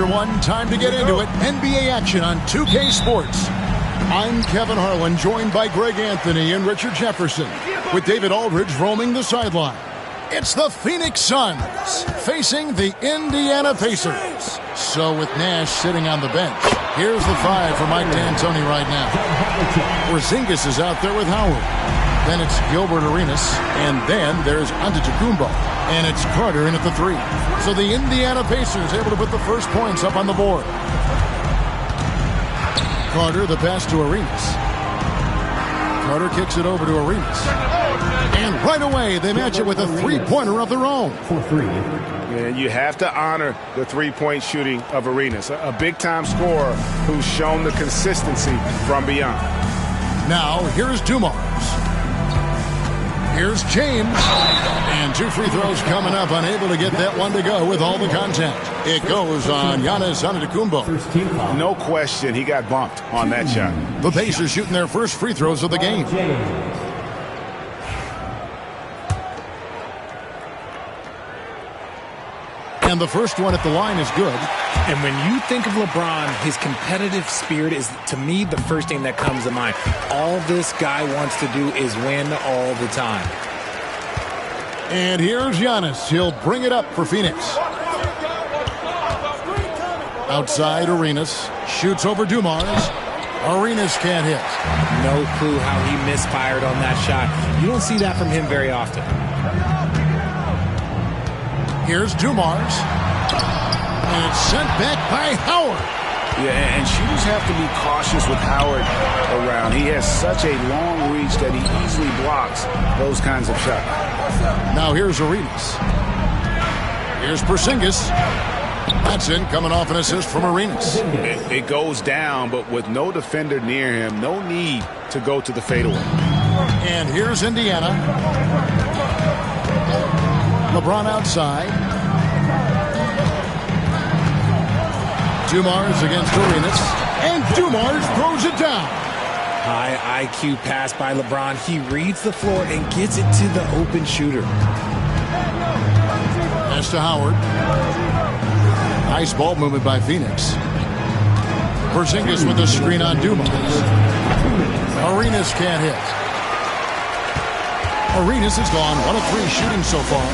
everyone. Time to get into it. NBA action on 2K Sports. I'm Kevin Harlan, joined by Greg Anthony and Richard Jefferson, with David Aldridge roaming the sideline. It's the Phoenix Suns facing the Indiana Pacers. So with Nash sitting on the bench, here's the five for Mike D'Antoni right now. Porzingis is out there with Howard. Then it's Gilbert Arenas, and then there's Antetokounmpo, and it's Carter in at the three. So the Indiana Pacers able to put the first points up on the board. Carter, the pass to Arenas. Carter kicks it over to Arenas. And right away, they match it with a three-pointer of their own. And you have to honor the three-point shooting of Arenas, a big-time scorer who's shown the consistency from beyond. Now, here's Dumars. Here's James. And two free throws coming up, unable to get that one to go with all the contact. It goes on Giannis Antetokounmpo. No question, he got bumped on that shot. The Pacers shooting their first free throws of the game. And the first one at the line is good. And when you think of LeBron, his competitive spirit is, to me, the first thing that comes to mind. All this guy wants to do is win all the time. And here's Giannis. He'll bring it up for Phoenix. Outside, Arenas shoots over Dumars. Arenas can't hit. No clue how he misfired on that shot. You don't see that from him very often. Here's Dumars. And it's sent back by Howard. Yeah, and shooters have to be cautious with Howard around. He has such a long reach that he easily blocks those kinds of shots. Now here's Arenas. Here's Porzingis. That's in, coming off an assist from Arenas. It goes down, but with no defender near him, no need to go to the fadeaway. And here's Indiana. LeBron outside. Dumars against Arenas. And Dumars throws it down. High IQ pass by LeBron. He reads the floor and gets it to the open shooter. Pass to Howard. Nice ball movement by Phoenix. Porzingis with a screen on Dumars. Arenas can't hit. Arenas has gone 1 of 3 shooting so far.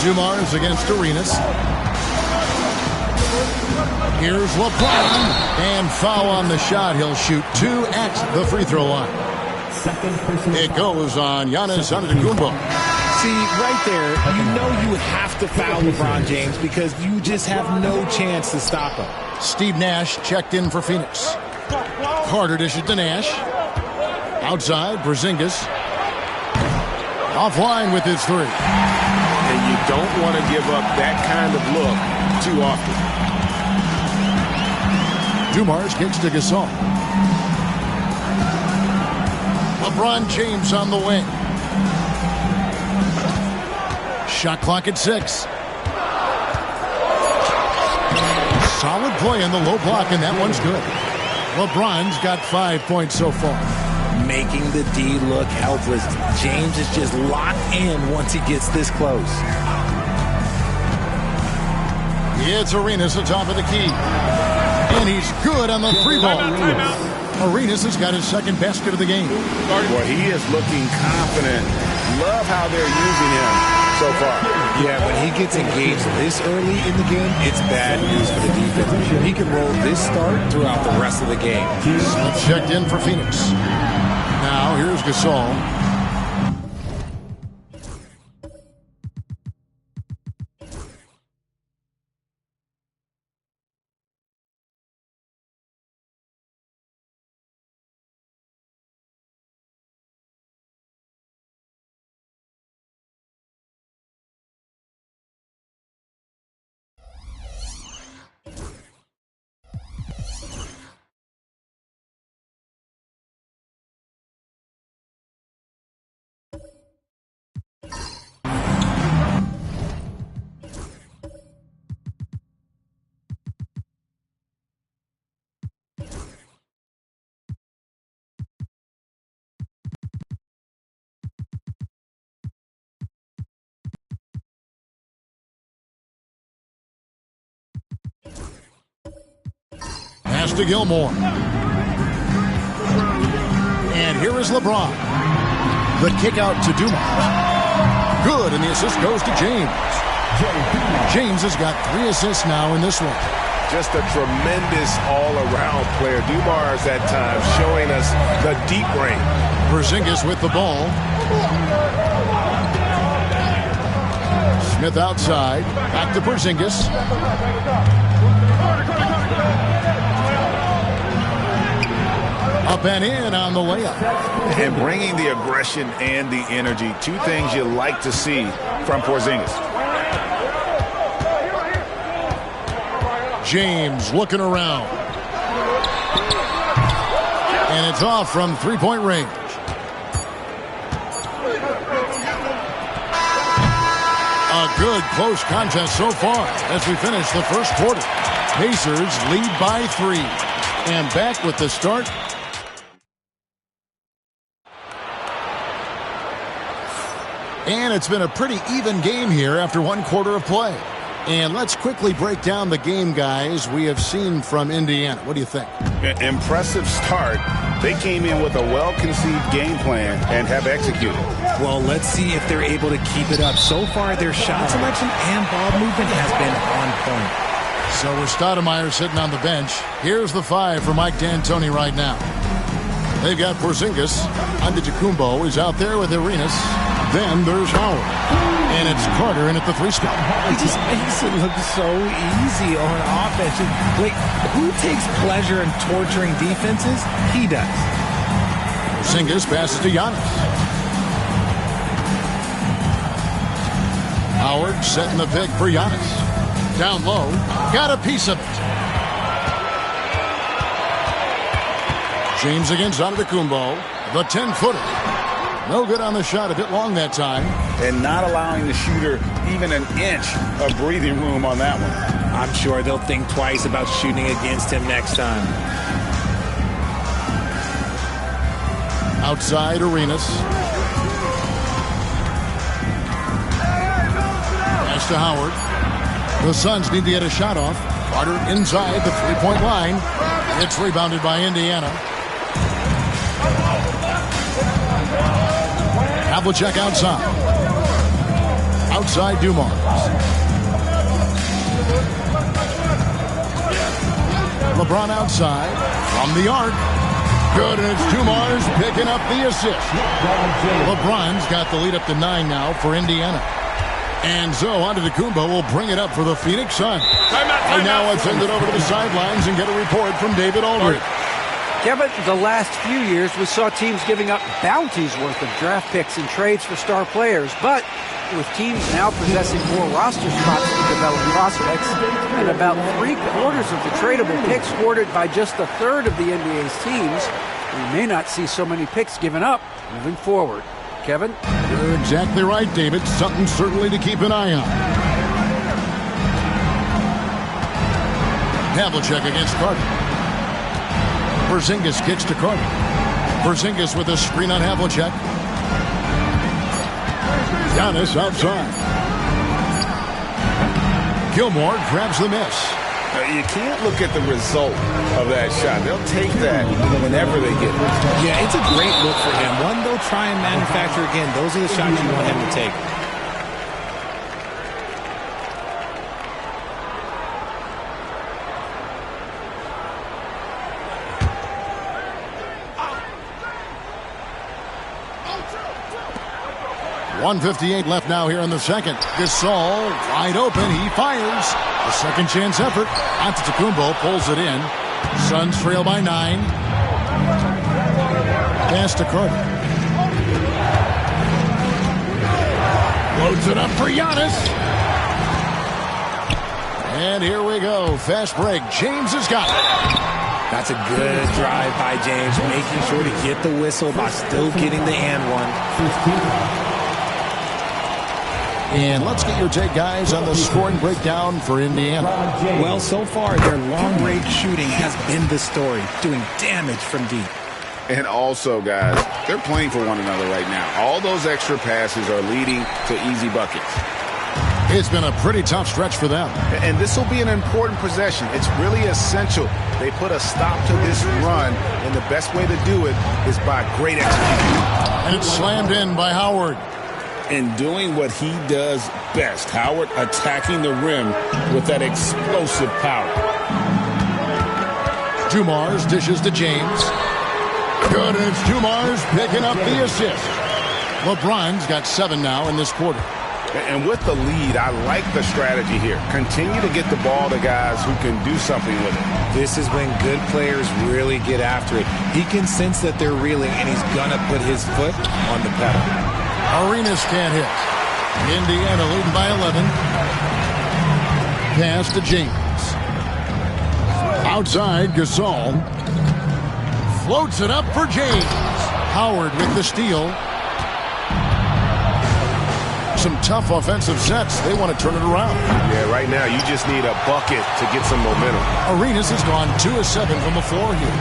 Dumars against Arenas. Here's LeBron. And foul on the shot. He'll shoot 2 at the free throw line. It goes on Giannis Antetokounmpo. See, right there, you know you would have to foul LeBron James because you just have no chance to stop him. Steve Nash checked in for Phoenix. Carter dishes to Nash. Outside, Porzingis. Offline with his three. And you don't want to give up that kind of look too often. Dumars kicks to Gasol. LeBron James on the wing. Shot clock at 6. Solid play in the low block, and that one's good. LeBron's got 5 points so far. Making the D look helpless. James is just locked in once he gets this close. It's Arenas atop of the key. And he's good on the free ball. Arenas has got his second basket of the game. Well, he is looking confident. Love how they're using him so far. Yeah, when he gets engaged this early in the game, it's bad news for the defense. He can roll this start throughout the rest of the game. Smith checked in for Phoenix. Now here's Gasol. Pass to Gilmore. And here is LeBron. The kick out to Dumars. Good, and the assist goes to James. James has got 3 assists now in this one. Just a tremendous all-around player. Dumars at times showing us the deep range. Porzingis with the ball. Smith outside. Back to Porzingis. Up and in on the layup. And bringing the aggression and the energy. 2 things you like to see from Porzingis. James looking around. And it's off from 3-point range. A good close contest so far as we finish the first quarter. Pacers lead by 3. And back with the start. And it's been a pretty even game here after 1 quarter of play. And let's quickly break down the game, guys, we have seen from Indiana. What do you think? Impressive start. They came in with a well-conceived game plan and have executed. Well, let's see if they're able to keep it up. So far, their shot selection and ball movement has been on point. So we're Stoudemire sitting on the bench. Here's the 5 for Mike D'Antoni right now. They've got Porzingis. Antetokounmpo is out there with Arenas. Then there's Howard. And it's Carter in at the 3 spot. He just makes it look so easy on offense. Like, who takes pleasure in torturing defenses? He does. Porzingis passes to Giannis. Howard setting the pick for Giannis. Down low. Got a piece of it. James against Antetokounmpo. The 10-footer. No good on the shot. A bit long that time. And not allowing the shooter even an inch of breathing room on that one. I'm sure they'll think twice about shooting against him next time. Outside Arenas. Pass to Howard. The Suns need to get a shot off. Carter inside the 3-point line. It's rebounded by Indiana. Havlicek outside. Outside Dumars. LeBron outside. From the arc. Good, and it's Dumars picking up the assist. LeBron's got the lead up to 9 now for Indiana. And so Antetokounmpo will bring it up for the Phoenix Suns. And now let's send it over to the sidelines and get a report from David Aldridge. Kevin, the last few years we saw teams giving up bounties worth of draft picks and trades for star players, but with teams now possessing more roster spots to develop prospects and about 3/4 of the tradable picks hoarded by just a third of the NBA's teams, we may not see so many picks given up moving forward. Kevin? You're exactly right, David. Something certainly to keep an eye on. Havlicek against Carter. Porzingis kicks to Carter. Porzingis with a screen on Havlicek. Giannis outside. Gilmore grabs the miss. You can't look at the result of that shot. They'll take that whenever they get it. Yeah, it's a great look for him. One they'll try and manufacture again. Those are the shots you want him to take. .158 left now here in the second. Gasol wide open. He fires. A second chance effort. Antetokounmpo pulls it in. Suns trail by 9. Pass to Carter. Loads it up for Giannis. And here we go. Fast break. James has got it. That's a good drive by James, making sure to get the whistle by still getting the and one. And let's get your take, guys, on the scoring breakdown for Indiana. Well, so far, their long-range shooting has been the story, doing damage from deep. And also, guys, they're playing for one another right now. All those extra passes are leading to easy buckets. It's been a pretty tough stretch for them. And this will be an important possession. It's really essential They put a stop to this run, and the best way to do it is by great execution. And it's slammed in by Howard. And doing what he does best, Howard attacking the rim with that explosive power. Dumars dishes to James. Good, and it's Dumars picking up the assist. LeBron's got 7 now in this quarter. And with the lead, I like the strategy here. Continue to get the ball to guys who can do something with it. This is when good players really get after it. He can sense that they're reeling, and he's going to put his foot on the pedal. Arenas can't hit. Indiana leading by 11. Pass to James. Outside, Gasol. Floats it up for James. Howard with the steal. Some tough offensive sets. They want to turn it around. Yeah, right now you just need a bucket to get some momentum. Arenas has gone 2 of 7 from the floor here.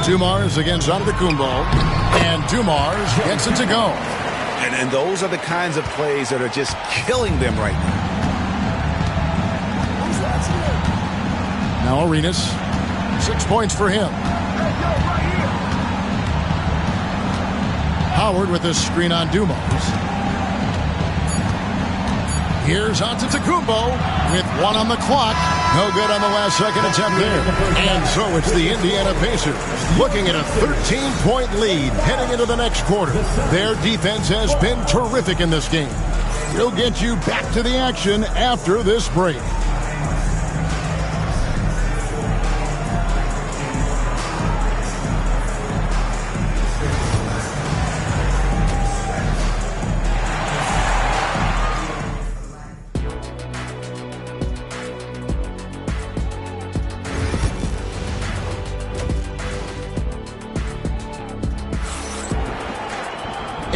Dumars against Antetokounmpo. And Dumars gets it to go. And those are the kinds of plays that are just killing them right now. Now Arenas, 6 points for him. Howard with a screen on Dumars. Here's Antetokounmpo with 1 on the clock. No good on the last second attempt there. And so it's the Indiana Pacers looking at a 13-point lead heading into the next quarter. Their defense has been terrific in this game. We'll get you back to the action after this break.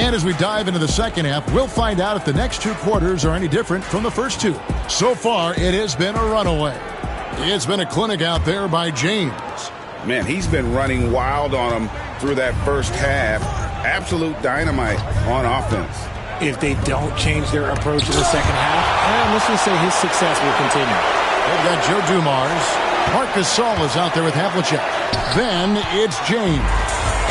And as we dive into the second half, we'll find out if the next 2 quarters are any different from the first 2. So far, it has been a runaway. It's been a clinic out there by James. Man, he's been running wild on them through that first half. Absolute dynamite on offense. If they don't change their approach in the second half, let's just say his success will continue. They've got Joe Dumars. Marc Gasol is out there with Havlicek. Then it's James.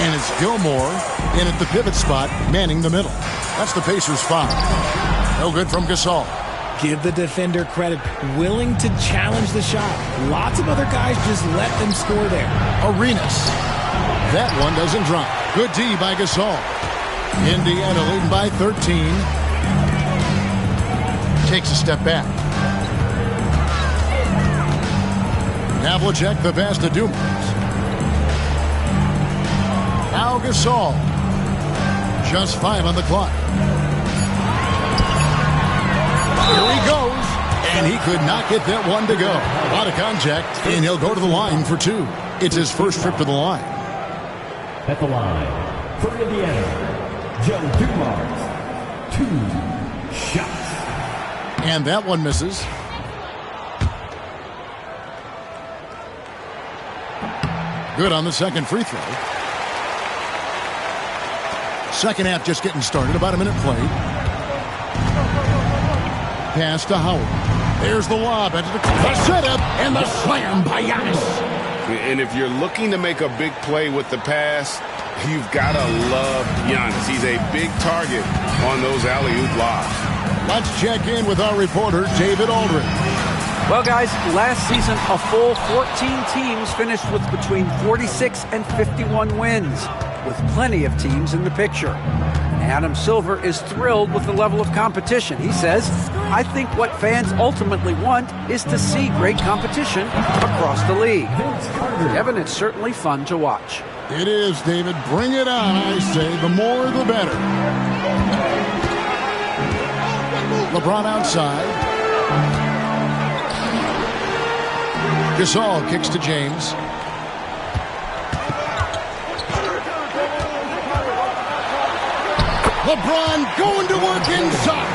And it's Gilmore in at the pivot spot, manning the middle. That's the Pacers' 5. No good from Gasol. Give the defender credit. Willing to challenge the shot. Lots of other guys just let them score there. Arenas. That one doesn't drop. Good D by Gasol. Indiana leading by 13. Takes a step back. Havlicek the pass to Dumars. Now Gasol. Just 5 on the clock. Here he goes. And he could not get that one to go. A lot of contact, and he'll go to the line for 2. It's his first trip to the line. At the line, for Indiana, Joe Dumars, 2 shots. And that one misses. Good on the second free throw. Second half just getting started. About a minute played. Pass to Howard. There's the lob into the setup and the slam by Giannis. And if you're looking to make a big play with the pass, you've got to love Giannis. He's a big target on those alley-oop lobs. Let's check in with our reporter, David Aldridge. Well, guys, last season, a full 14 teams finished with between 46 and 51 wins, with plenty of teams in the picture. Adam Silver is thrilled with the level of competition. He says, I think what fans ultimately want is to see great competition across the league. Kevin, it's certainly fun to watch. It is, David. Bring it on, I say. The more, the better. LeBron outside. Gasol kicks to James. LeBron going to work inside.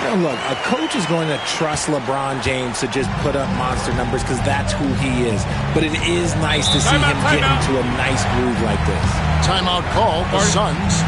Now look, a coach is going to trust LeBron James to just put up monster numbers because that's who he is. But it is nice to see him get into a nice groove like this. Timeout call for Suns.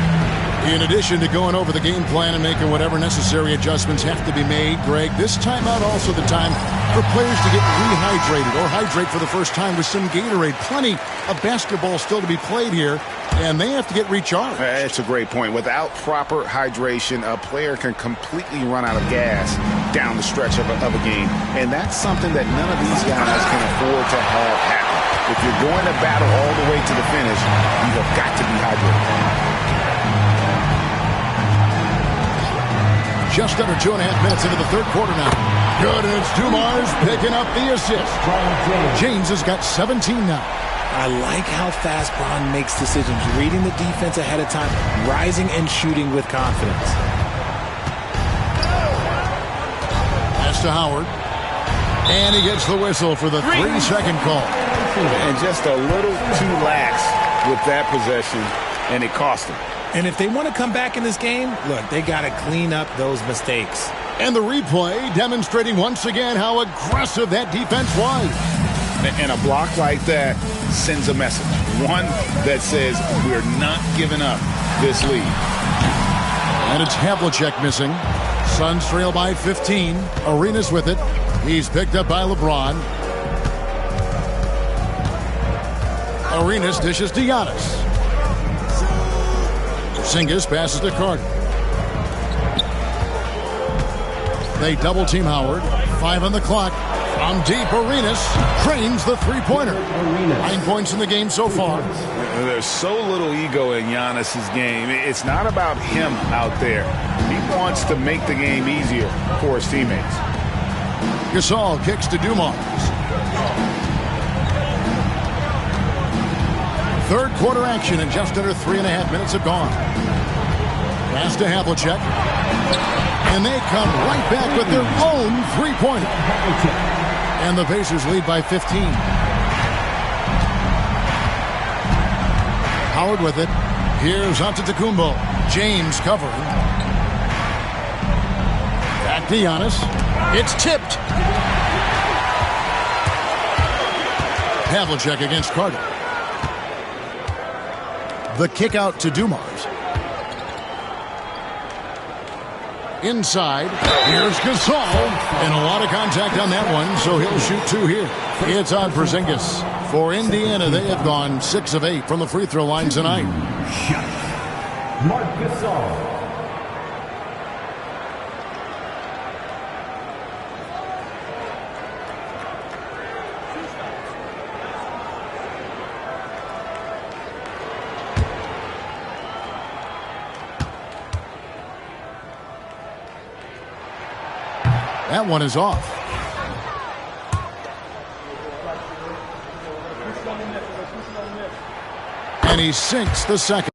In addition to going over the game plan and making whatever necessary adjustments have to be made, Greg, this timeout also the time for players to get rehydrated or hydrate for the first time with some Gatorade. Plenty of basketball still to be played here, and they have to get recharged. That's a great point. Without proper hydration, a player can completely run out of gas down the stretch of a game, and that's something that none of these guys can afford to have happen. If you're going to battle all the way to the finish, you have got to be hydrated. Just under 2.5 minutes into the third quarter now. Good, and it's Dumars picking up the assist. James has got 17 now. I like how fast Bron makes decisions, reading the defense ahead of time, rising and shooting with confidence. Pass to Howard. And he gets the whistle for the 3-second call. And just a little too lax with that possession, and it cost him. And if they want to come back in this game, look, they got to clean up those mistakes. And the replay demonstrating once again how aggressive that defense was. And a block like that sends a message. One that says we're not giving up this lead. And it's Havlicek missing. Suns trail by 15. Arenas with it. He's picked up by LeBron. Arenas dishes to Giannis. Porzingis passes to Carter. They double-team Howard. 5 on the clock. From deep, Arenas cranes the three-pointer. 9 points in the game so far. There's so little ego in Giannis's game. It's not about him out there. He wants to make the game easier for his teammates. Gasol kicks to Dumars. Third quarter action, and just under 3.5 minutes have gone. Pass to Havlicek. And they come right back with their own three-pointer. And the Pacers lead by 15. Howard with it. Here's Antetokounmpo. James covering. Back to Giannis. It's tipped. Havlicek against Carter. The kick out to Dumars. Inside, here's Gasol, and a lot of contact on that one, so he'll shoot 2 here. It's on Porzingis. For Indiana, they have gone 6 of 8 from the free throw line tonight. Marc Gasol. That one is off. And he sinks the second.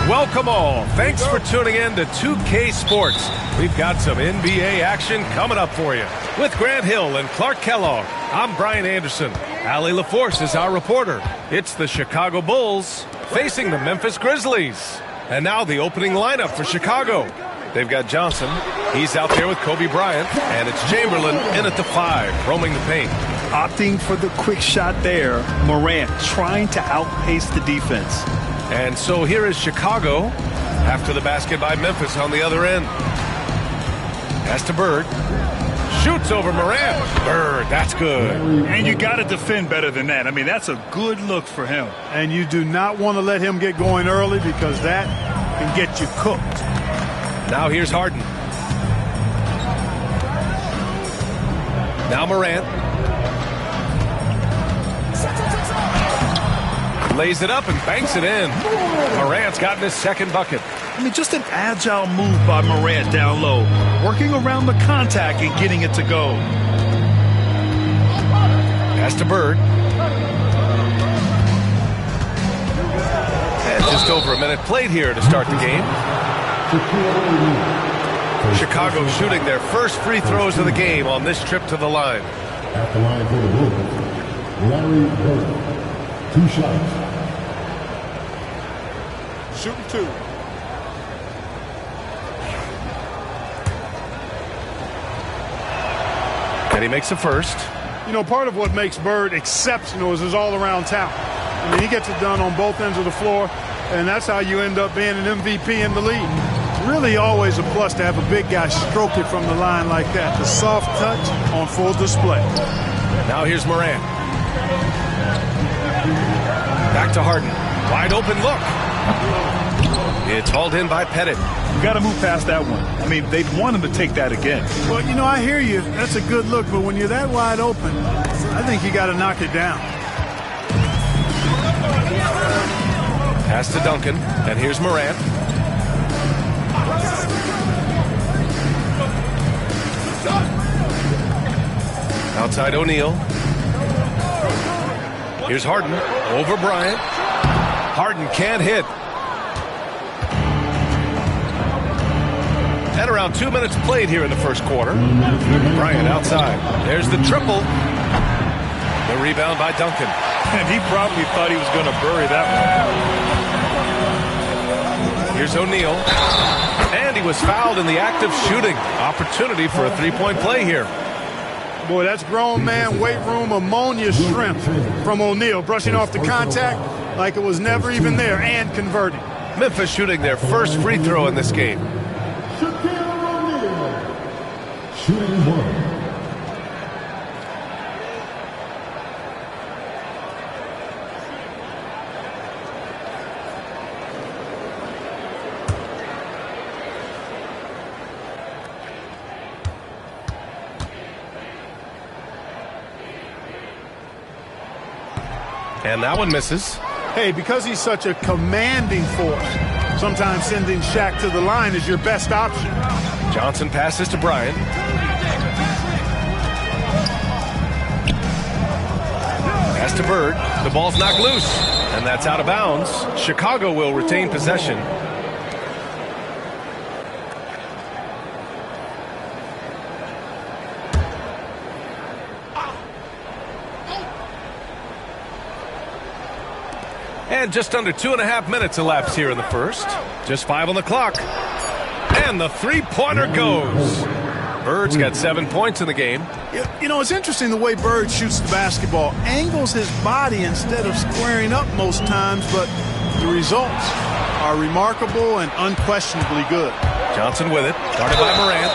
Welcome all. Thanks for tuning in to 2K Sports. We've got some NBA action coming up for you. With Grant Hill and Clark Kellogg, I'm Brian Anderson. Allie LaForce is our reporter. It's the Chicago Bulls facing the Memphis Grizzlies. And now the opening lineup for Chicago. They've got Johnson. He's out there with Kobe Bryant. And it's Chamberlain in at the 5, roaming the paint. Opting for the quick shot there. Morant trying to outpace the defense. And so here is Chicago after the basket by Memphis on the other end. Pass to Bird. Shoots over Morant. Bird, that's good. And you got to defend better than that. I mean, that's a good look for him. And you do not want to let him get going early because that can get you cooked. Now here's Harden. Now Morant. Lays it up and banks it in. Morant's gotten his second bucket. I mean, just an agile move by Morant down low. Working around the contact and getting it to go. Pass to Bird. And just over a minute played here to start the game. Chicago shooting their first free throws of the game on this trip to the line. At the line for the Bulls, Larry Bird. 2 shots. Shooting 2. And he makes the first. You know, part of what makes Bird exceptional is his all-around talent. I mean, he gets it done on both ends of the floor, and that's how you end up being an MVP in the league. It's really always a plus to have a big guy stroke it from the line like that. The soft touch on full display. Now here's Morant. Back to Harden. Wide open look. It's hauled in by Pettit. You got to move past that one. I mean, they'd want him to take that again. Well, you know, I hear you. That's a good look, but when you're that wide open, I think you got to knock it down. Pass to Duncan, and here's Morant. Outside O'Neal. Here's Harden over Bryant. Harden can't hit. And around 2 minutes played here in the first quarter. Bryant outside. There's the triple. The rebound by Duncan. And he probably thought he was going to bury that one. Here's O'Neal. And he was fouled in the act of shooting. Opportunity for a three-point play here. Boy, that's grown man weight room ammonia shrimp from O'Neal. Brushing off the contact like it was never even there and converting. Memphis shooting their first free throw in this game. Shooting 1. And that one misses. Hey, because he's such a commanding force, sometimes sending Shaq to the line is your best option. Johnson passes to Bryant. Pass to Bird. The ball's knocked loose, and that's out of bounds. Chicago will retain possession. And just under 2.5 minutes elapsed here in the first. Just 5 on the clock. And the three-pointer goes. Bird's got 7 points in the game. You know, it's interesting the way Bird shoots the basketball. Angles his body instead of squaring up most times, but the results are remarkable and unquestionably good. Johnson with it. Guarded by Morant.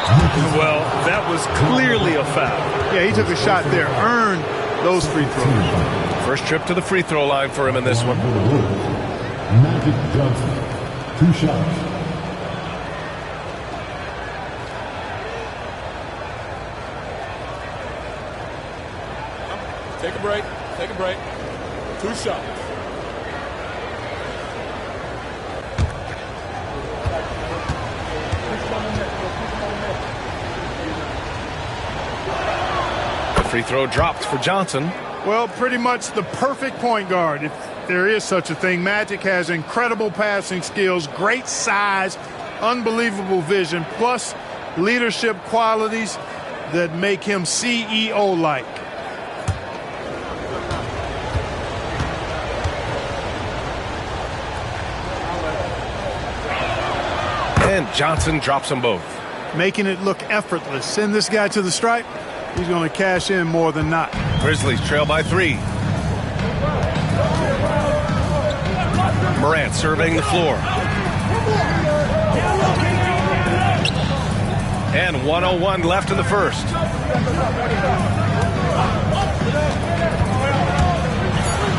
Well, that was clearly a foul. Yeah, he took a shot there. Earned those free throws. First trip to the free throw line for him in this one. Magic Johnson. 2 shots. Take a break. Take a break. 2 shots. The free throw dropped for Johnson. Well, pretty much the perfect point guard, if there is such a thing. Magic has incredible passing skills, great size, unbelievable vision, plus leadership qualities that make him CEO-like. And Johnson drops them both. Making it look effortless. Send this guy to the stripe. He's going to cash in more than not. Grizzlies trail by 3. Morant surveying the floor. And 1:01 left in the first.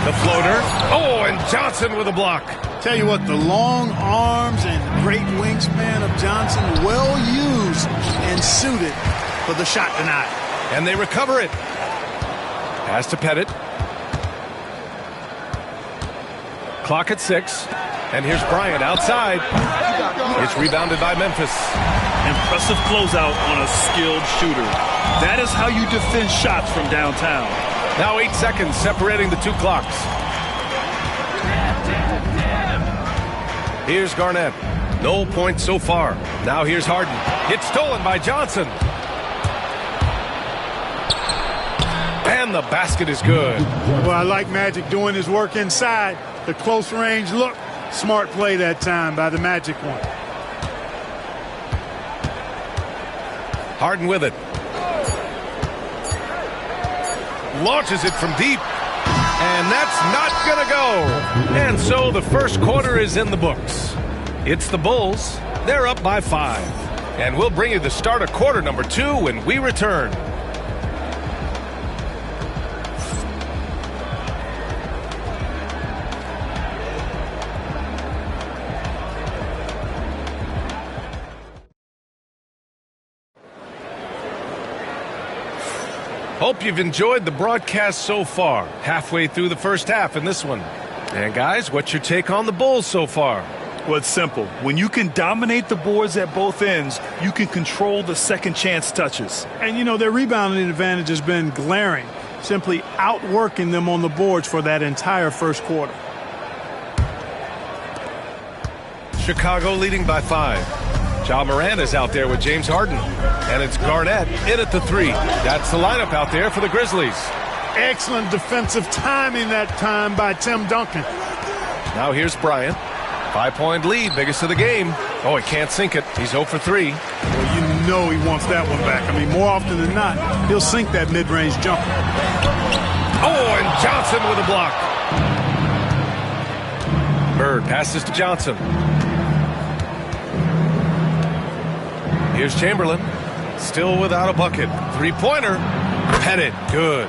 The floater. Oh, and Johnson with a block. Tell you what, the long arms and great wingspan of Johnson, well used and suited for the shot tonight. And they recover it. Pass to Pettit. Clock at 6. And here's Bryant outside. It's rebounded by Memphis. Impressive closeout on a skilled shooter. That is how you defend shots from downtown. Now 8 seconds separating the two clocks. Here's Garnett. No points so far. Now here's Harden. It's stolen by Johnson. And the basket is good. Well, I like Magic doing his work inside. The close range look. Smart play that time by the Magic one. Harden with it. Launches it from deep. And that's not going to go. And so the first quarter is in the books. It's the Bulls. They're up by 5. And we'll bring you the start of quarter number 2 when we return. Hope you've enjoyed the broadcast so far. Halfway through the first half in this one. And guys, what's your take on the Bulls so far? Well, it's simple. When you can dominate the boards at both ends, you can control the second chance touches. And, you know, their rebounding advantage has been glaring, simply outworking them on the boards for that entire first quarter. Chicago leading by 5. Ja Morant is out there with James Harden. And it's Garnett in at the 3. That's the lineup out there for the Grizzlies. Excellent defensive timing that time by Tim Duncan. Now here's Bryant. 5-point lead, biggest of the game. Oh, he can't sink it. He's 0 for 3. Well, you know he wants that one back. I mean, more often than not, he'll sink that mid-range jumper. Oh, and Johnson with a block. Bird passes to Johnson. Here's Chamberlain. Still without a bucket. 3-pointer. Pettit. Good.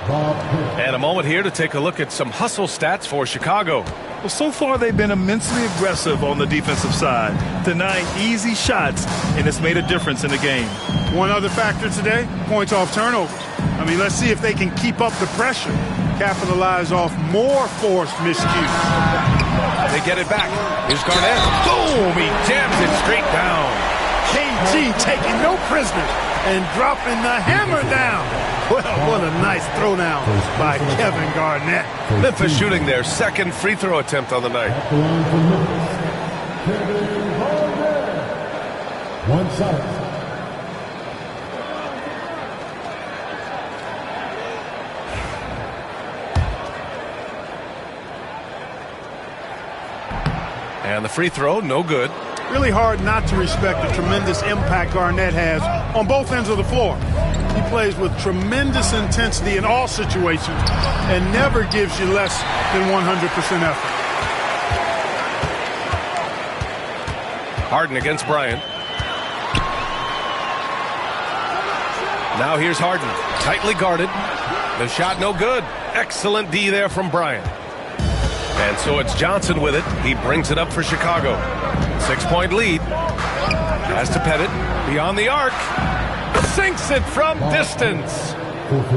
And a moment here to take a look at some hustle stats for Chicago. Well, so far they've been immensely aggressive on the defensive side, denying easy shots, and it's made a difference in the game. One other factor today, points off turnover. I mean, let's see if they can keep up the pressure, capitalize off more forced miscues. They get it back. Here's Garnett. Boom! He jams it straight down. KG taking no prisoners and dropping the hammer down. Well, what a nice throwdown by Kevin Garnett. Memphis shooting their second free throw attempt on the night. One side. And the free throw, no good. Really hard not to respect the tremendous impact Garnett has on both ends of the floor. He plays with tremendous intensity in all situations and never gives you less than 100% effort. Harden against Bryant. Now here's Harden, tightly guarded. The shot no good. Excellent D there from Bryant. And so it's Johnson with it. He brings it up for Chicago. 6-point lead. Pass to Pettit. Beyond the arc. Sinks it from distance.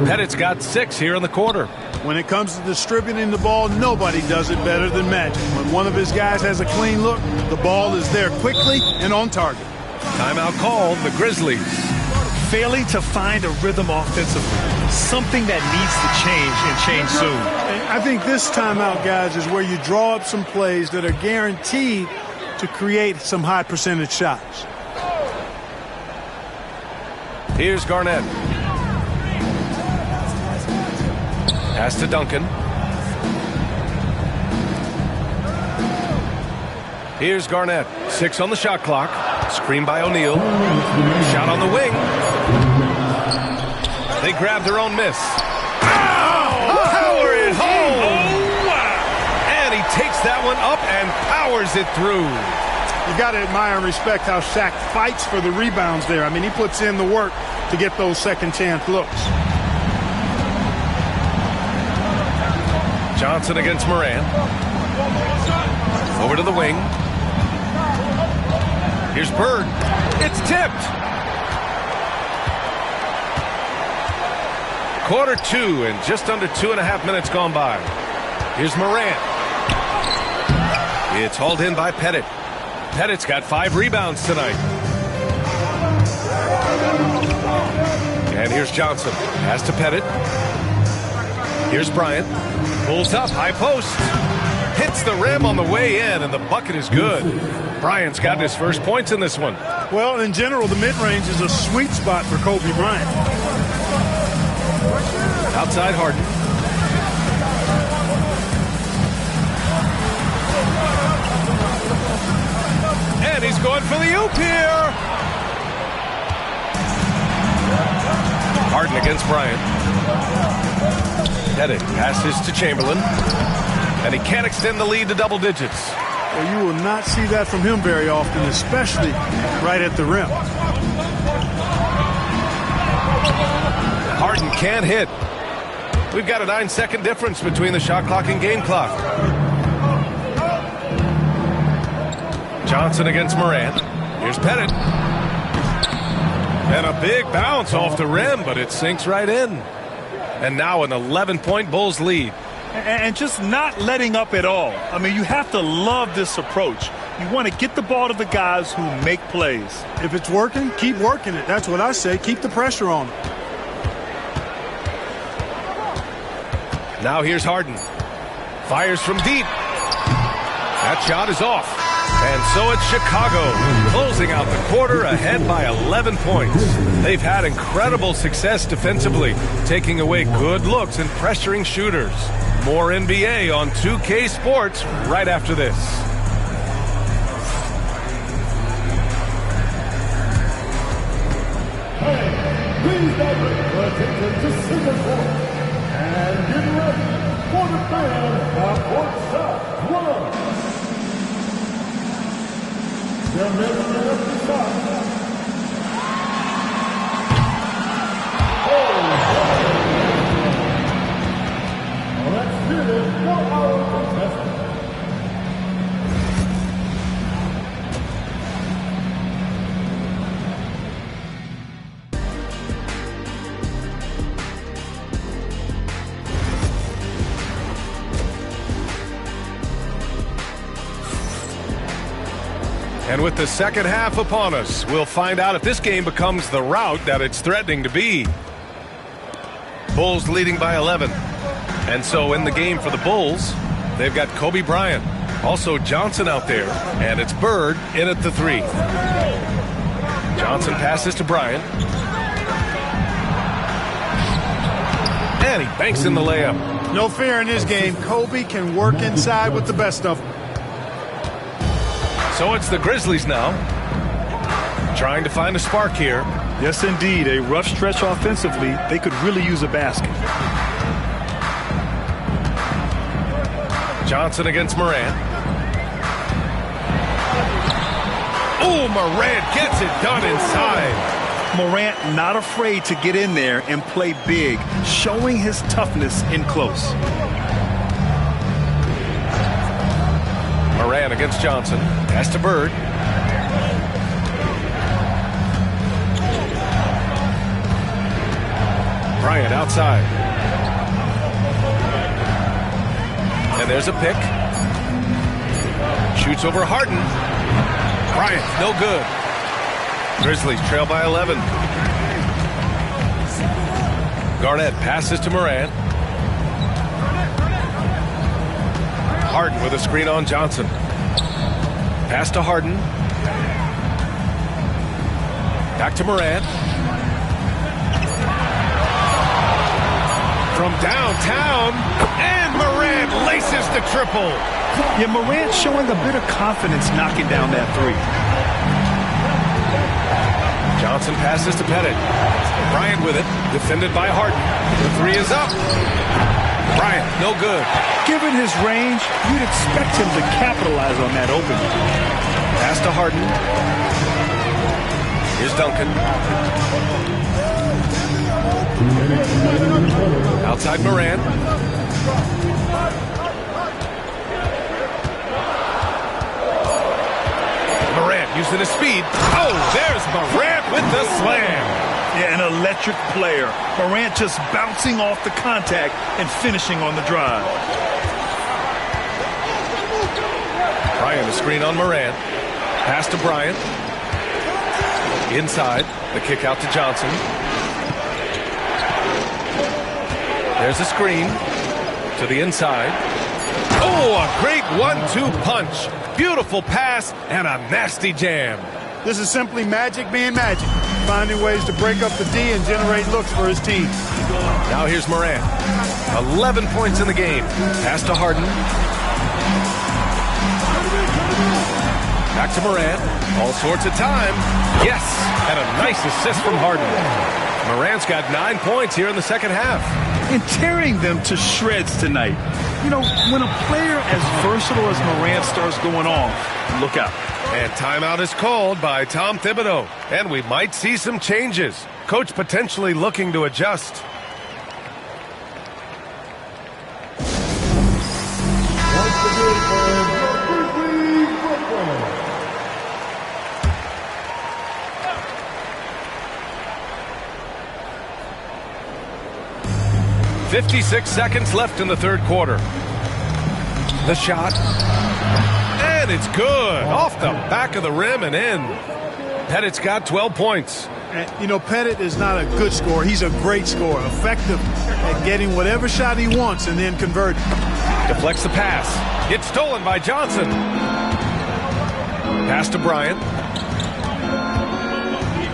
Pettit's got 6 here in the quarter. When it comes to distributing the ball, nobody does it better than Magic. When one of his guys has a clean look, the ball is there quickly and on target. Timeout called, the Grizzlies. Failing to find a rhythm offensively. something that needs to change and change soon. I think this timeout, guys, is where you draw up some plays that are guaranteed to create some high percentage shots. Here's Garnett. Pass to Duncan. Here's Garnett. 6 on the shot clock. Screen by O'Neal. Shot on the wing. They grab their own miss. Power it home. Oh, wow. And he takes that one up and powers it through. You got to admire and respect how Shaq fights for the rebounds there. I mean, he puts in the work to get those second chance looks. Johnson against Moran. Over to the wing. Here's Bird. It's tipped. Quarter 2 and just under 2.5 minutes gone by. Here's Moran. It's hauled in by Pettit. Pettit's got 5 rebounds tonight. And here's Johnson. Pass to Pettit. Here's Bryant. Pulls up, high post. Hits the rim on the way in, and the bucket is good. Bryant's got his first points in this one. Well, in general, the mid-range is a sweet spot for Kobe Bryant. Outside Harden. And he's going for the oop here. Harden against Bryant. Pettit passes to Chamberlain. And he can't extend the lead to double digits. Well, you will not see that from him very often, especially right at the rim. Harden can't hit. We've got a 9-second difference between the shot clock and game clock. Johnson against Moran. Here's Pettit. And a big bounce off the rim, but it sinks right in. And now an 11-point Bulls lead. And just not letting up at all. I mean, you have to love this approach. You want to get the ball to the guys who make plays. If it's working, keep working it. That's what I say. Keep the pressure on them. Now here's Harden. Fires from deep. That shot is off. And so it's Chicago, closing out the quarter ahead by 11 points. They've had incredible success defensively, taking away good looks and pressuring shooters. More NBA on 2K Sports right after this. Hey, please direct your attention to Singapore. And get ready for the fan of Courtside 1. They're making it up the shot. Let's hear it for our contestant. And with the second half upon us, we'll find out if this game becomes the rout that it's threatening to be. Bulls leading by 11. And so in the game for the Bulls, they've got Kobe Bryant, also Johnson out there, and it's Bird in at the 3. Johnson passes to Bryant. And he banks in the layup. No fear in this game. Kobe can work inside with the best of them. So it's the Grizzlies now, trying to find a spark here. Yes, indeed. A rough stretch offensively. They could really use a basket. Johnson against Moran. Oh, Moran gets it done inside. Morant not afraid to get in there and play big, showing his toughness in close. Moran against Johnson. Pass to Bird. Bryant outside. And there's a pick. Shoots over Harden. Bryant, no good. Grizzlies trail by 11. Garnett passes to Morant. Harden with a screen on Johnson. Pass to Harden. Back to Morant. From downtown, and Morant laces the triple. Yeah, Morant showing a bit of confidence knocking down that three. Johnson passes to Pettit. Bryant with it, defended by Harden. The three is up. Bryant, no good. Given his range, you'd expect him to capitalize on that opening. Pass to Harden. Here's Duncan. Outside Morant. Morant using his speed. Oh, there's Morant with the slam. Yeah, an electric player. Morant just bouncing off the contact and finishing on the drive. Bryant, a screen on Morant. Pass to Bryant. Inside, the kick out to Johnson. There's a screen to the inside. Oh, a great 1-2 punch. Beautiful pass and a nasty jam. This is simply Magic being Magic, finding ways to break up the D and generate looks for his team. Now here's Morant. 11 points in the game. Pass to Harden. Back to Morant. All sorts of time. Yes, and a nice assist from Harden. Morant's got 9 points here in the second half. And tearing them to shreds tonight. You know, when a player as versatile as Morant starts going off, look out. And timeout is called by Tom Thibodeau. And we might see some changes. Coach potentially looking to adjust. .56 seconds left in the third quarter. The shot. And it's good. Off the back of the rim and in. Pettit's got 12 points. And, you know, Pettit is not a good scorer. He's a great scorer. Effective at getting whatever shot he wants and then converting. Deflects the pass. Gets stolen by Johnson. Pass to Bryant.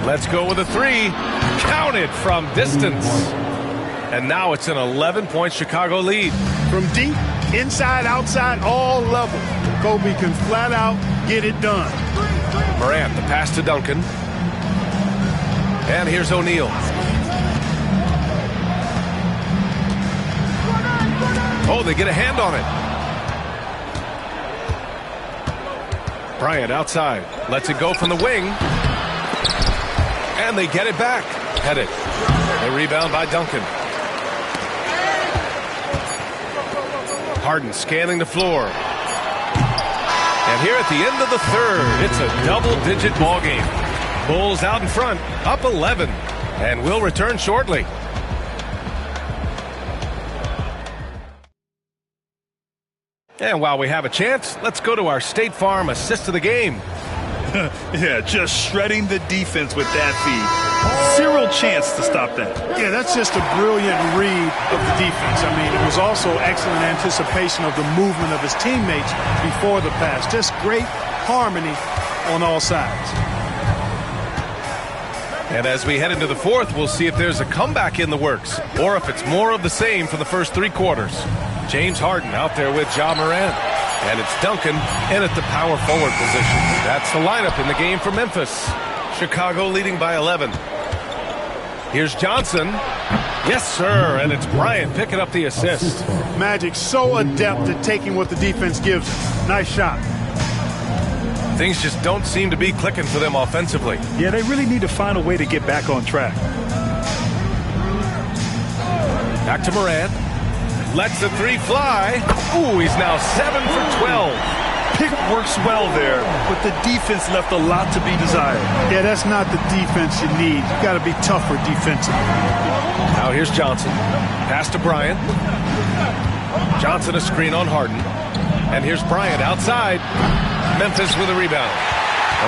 Let's go with a three. Counted from distance. And now it's an 11-point Chicago lead. From deep, inside, outside, all levels, Kobe can flat out get it done. Morant, the pass to Duncan. And here's O'Neal. Oh, they get a hand on it. Bryant outside. Lets it go from the wing. And they get it back. Pettit. A rebound by Duncan. Harden scanning the floor. And here at the end of the third, it's a double-digit ball game. Bulls out in front, up 11, and will return shortly. And while we have a chance, let's go to our State Farm assist of the game. Yeah, just shredding the defense with that feed. Zero chance to stop that. Yeah, that's just a brilliant read of the defense. I mean, it was also excellent anticipation of the movement of his teammates before the pass. Just great harmony on all sides. And as we head into the fourth, we'll see if there's a comeback in the works or if it's more of the same for the first three quarters. James Harden out there with Ja Morant. And it's Duncan in at the power forward position. That's the lineup in the game for Memphis. Chicago leading by 11. Here's Johnson. Yes, sir. And it's Bryant picking up the assist. Magic so adept at taking what the defense gives him. Nice shot. Things just don't seem to be clicking for them offensively. Yeah, they really need to find a way to get back on track. Back to Morant. Lets the three fly. Ooh, he's now 7 for 12. Pick works well there, but the defense left a lot to be desired. Yeah, that's not the defense you need. You got to be tougher defensively. Now here's Johnson. Pass to Bryant. Johnson a screen on Harden. And here's Bryant outside. Memphis with a rebound.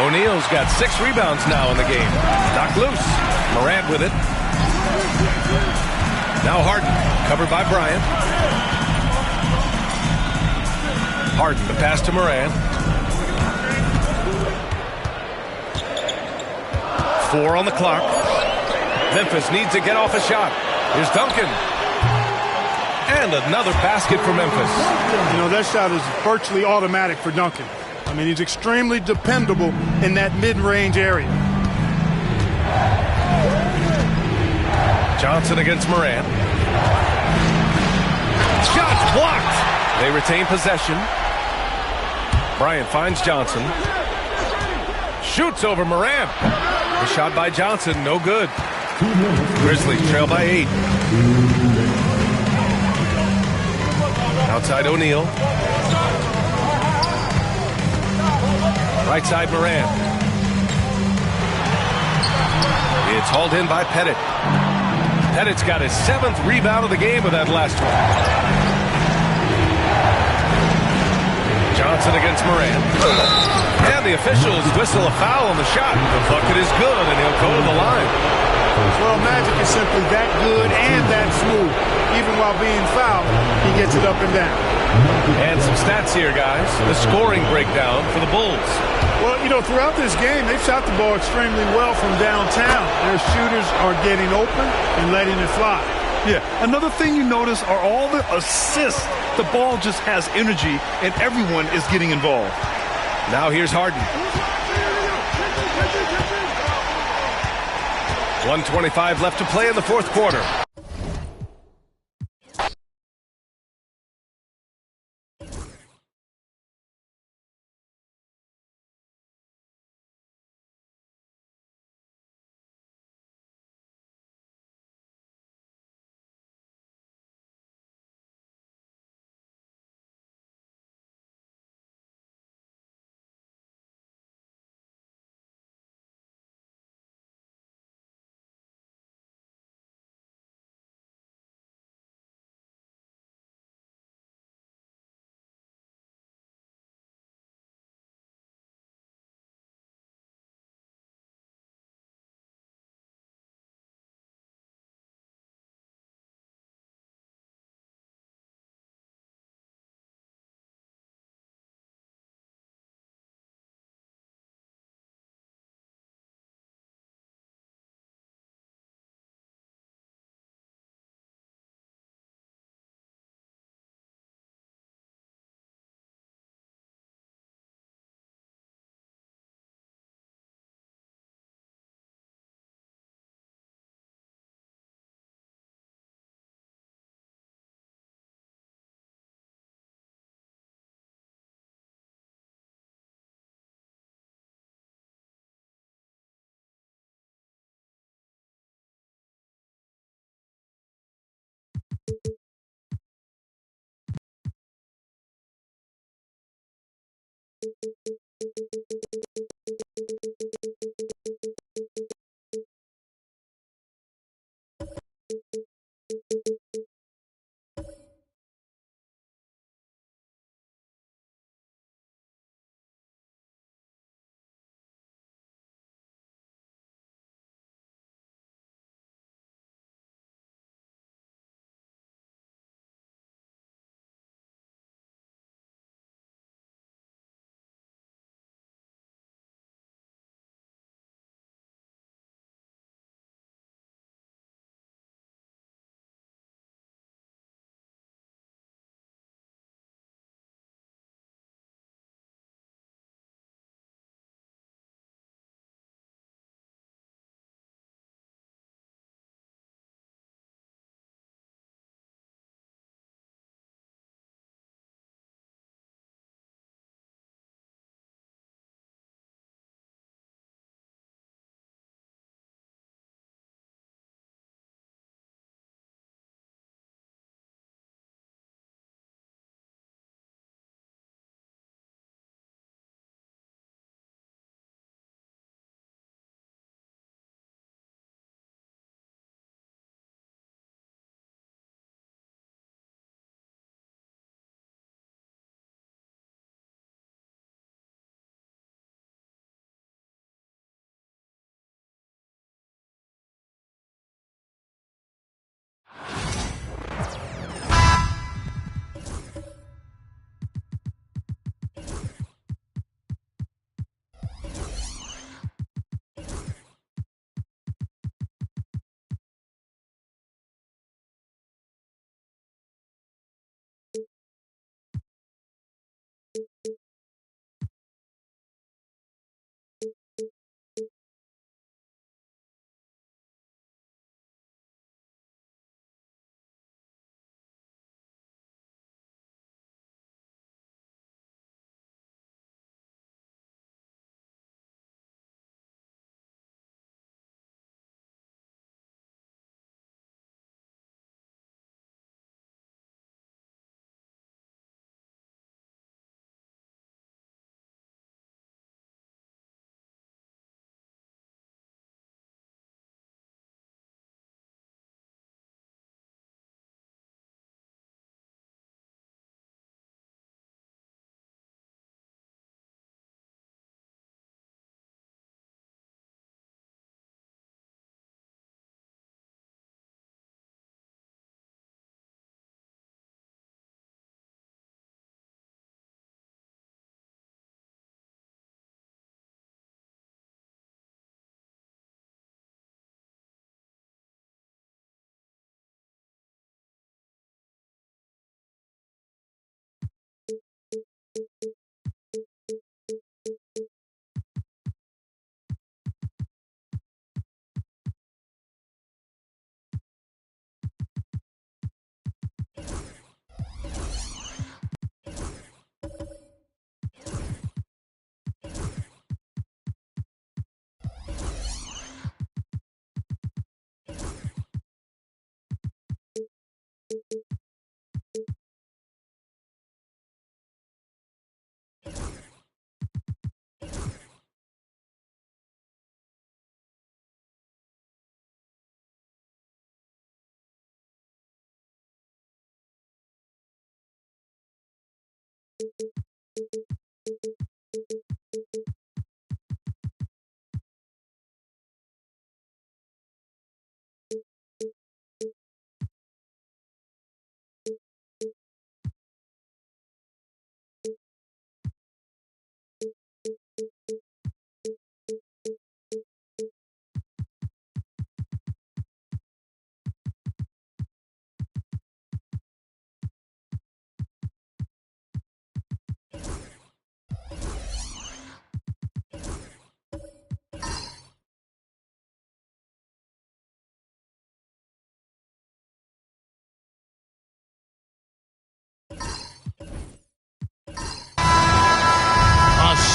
O'Neal's got 6 rebounds now in the game. Knocked loose. Morant with it. Now Harden, covered by Bryant. Harden, the pass to Moran. 4 on the clock. Memphis needs to get off a shot. Here's Duncan. And another basket for Memphis. You know, that shot is virtually automatic for Duncan. I mean, he's extremely dependable in that mid-range area. Johnson against Moran. Shot blocked. They retain possession. Bryant finds Johnson. Shoots over Moran. The shot by Johnson, no good. Grizzlies trail by 8. Outside O'Neal. Right side Moran. It's hauled in by Pettit. Pettit's got his 7th rebound of the game with that last one. Johnson against Moran. And the officials whistle a foul on the shot. The bucket is good, and he'll go to the line. Well, Magic is simply that good and that smooth. Even while being fouled, he gets it up and down. And some stats here, guys. The scoring breakdown for the Bulls. Well, you know, throughout this game, they've shot the ball extremely well from downtown. Their shooters are getting open and letting it fly. Yeah, another thing you notice are all the assists. The ball just has energy, and everyone is getting involved. Now here's Harden. 1:25 left to play in the 4th quarter.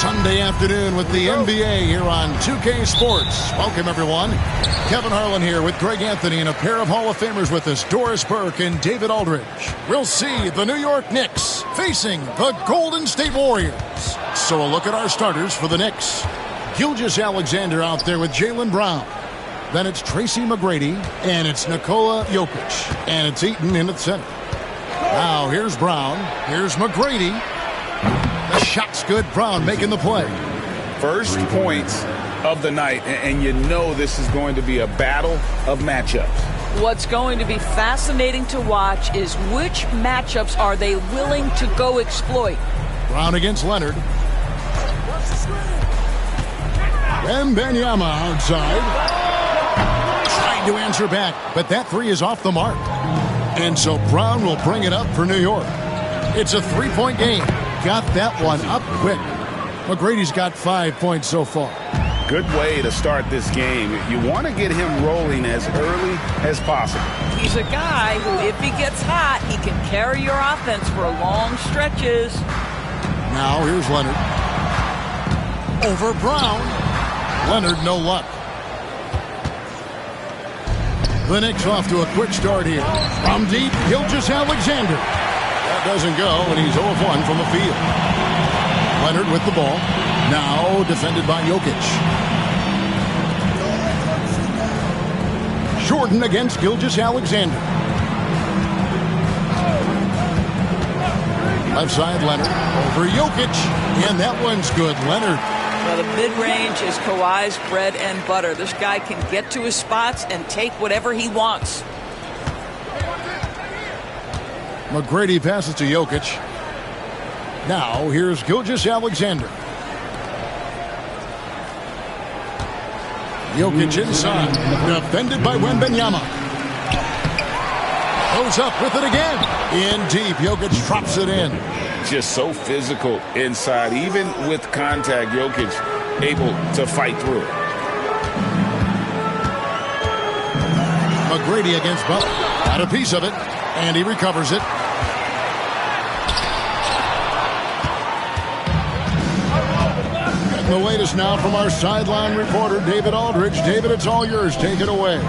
Sunday afternoon with the NBA here on 2K Sports. Welcome, everyone. Kevin Harlan here with Greg Anthony and a pair of Hall of Famers with us, Doris Burke and David Aldridge. We'll see the New York Knicks facing the Golden State Warriors. So a look at our starters for the Knicks. Gilgeous-Alexander out there with Jaylen Brown. Then it's Tracy McGrady, and it's Nikola Jokic. And it's Eaton in at center. Now here's Brown. Here's McGrady. The shot's good. Brown making the play. First points of the night, and you know this is going to be a battle of matchups. What's going to be fascinating to watch is which matchups are they willing to go exploit. Brown against Leonard. Wembanyama outside. Trying to answer back, but that three is off the mark. And so Brown will bring it up for New York. It's a three-point game. Got that one up quick. McGrady's got 5 points so far. Good way to start this game. You want to get him rolling as early as possible. He's a guy who, if he gets hot, he can carry your offense for long stretches. Now here's Leonard. Over Brown. Leonard, no luck. The Knicks off to a quick start here. From deep, Gilgeous-Alexander. That doesn't go, and he's 0 of 1 from the field. Leonard with the ball. Now defended by Jokic. Jordan against Gilgeous-Alexander. Left side, Leonard. Over Jokic. And that one's good. Leonard. Well, the mid-range is Kawhi's bread and butter. This guy can get to his spots and take whatever he wants. McGrady passes to Jokic. Now here's Gilgeous-Alexander. Jokic inside. Defended by Wembanyama. Goes up with it again. In deep. Jokic drops it in. Just so physical inside. Even with contact, Jokic able to fight through it. McGrady against Butler. Got a piece of it. And he recovers it. The latest now from our sideline reporter, David Aldridge. David, it's all yours. Take it away.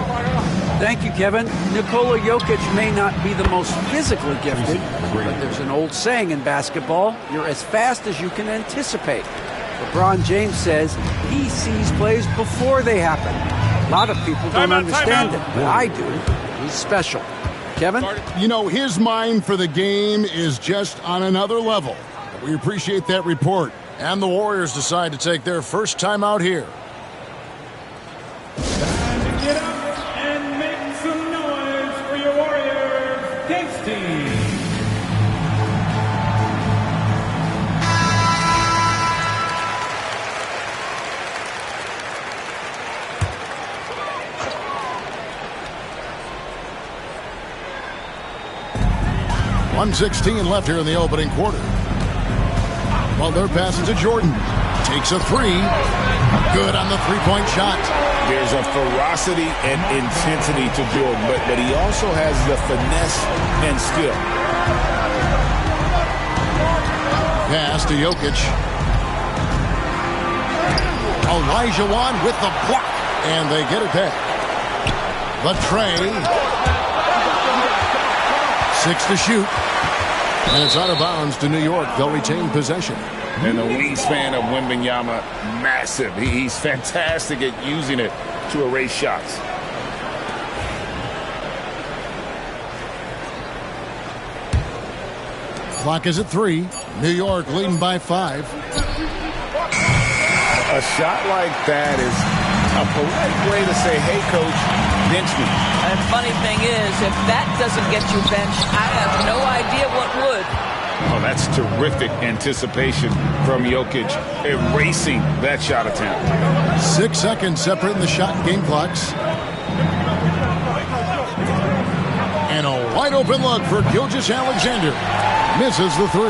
Thank you, Kevin. Nikola Jokic may not be the most physically gifted, but there's an old saying in basketball, you're as fast as you can anticipate. LeBron James says he sees plays before they happen. A lot of people don't understand it, but I do. He's special. Kevin? You know, his mind for the game is just on another level. We appreciate that report. And the Warriors decide to take their first time out here. Get up and make some noise for your Warriors. Kings team. .116 left here in the opening quarter. Well, they're passing to Jordan. Takes a three. Good on the three-point shot. There's a ferocity and intensity to Jordan, but he also has the finesse and skill. Pass to Jokic. Olajuwon with the block. And they get it back. The tray. 6 to shoot. And it's out of bounds to New York. They'll retain possession. And the wingspan of Wembanyama, massive. He's fantastic at using it to erase shots. Clock is at 3. New York leading by 5. A shot like that is a polite way to say, hey, coach, bench me. And the funny thing is, if that doesn't get you benched, I have no idea what would. Oh, that's terrific anticipation from Jokic, erasing that shot attempt. 6 seconds separating the shot and game clocks. And a wide open look for Gilgeous-Alexander. Misses the 3.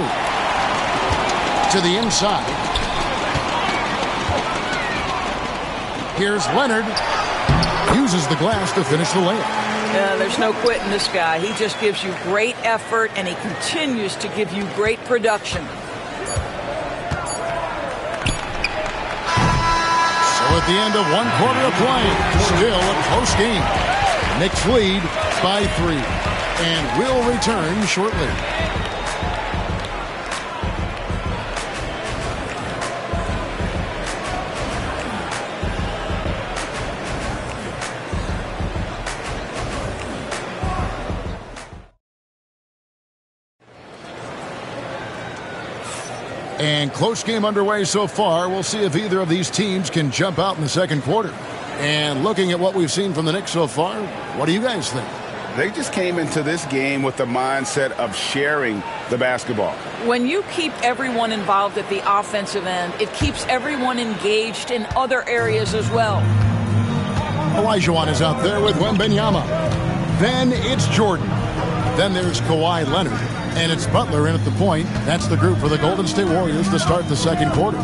To the inside. Here's Leonard. Uses the glass to finish the layup. There's no quitting this guy. He just gives you great effort, and he continues to give you great production. So at the end of 1 quarter of play, still a close game. Knicks lead by 3. And will return shortly. And close game underway so far. We'll see if either of these teams can jump out in the second quarter. And looking at what we've seen from the Knicks so far, what do you guys think? They just came into this game with the mindset of sharing the basketball. When you keep everyone involved at the offensive end, it keeps everyone engaged in other areas as well. Olajuwon is out there with Wembanyama. Then it's Jordan. Then there's Kawhi Leonard. And it's Butler in at the point. That's the group for the Golden State Warriors to start the second quarter.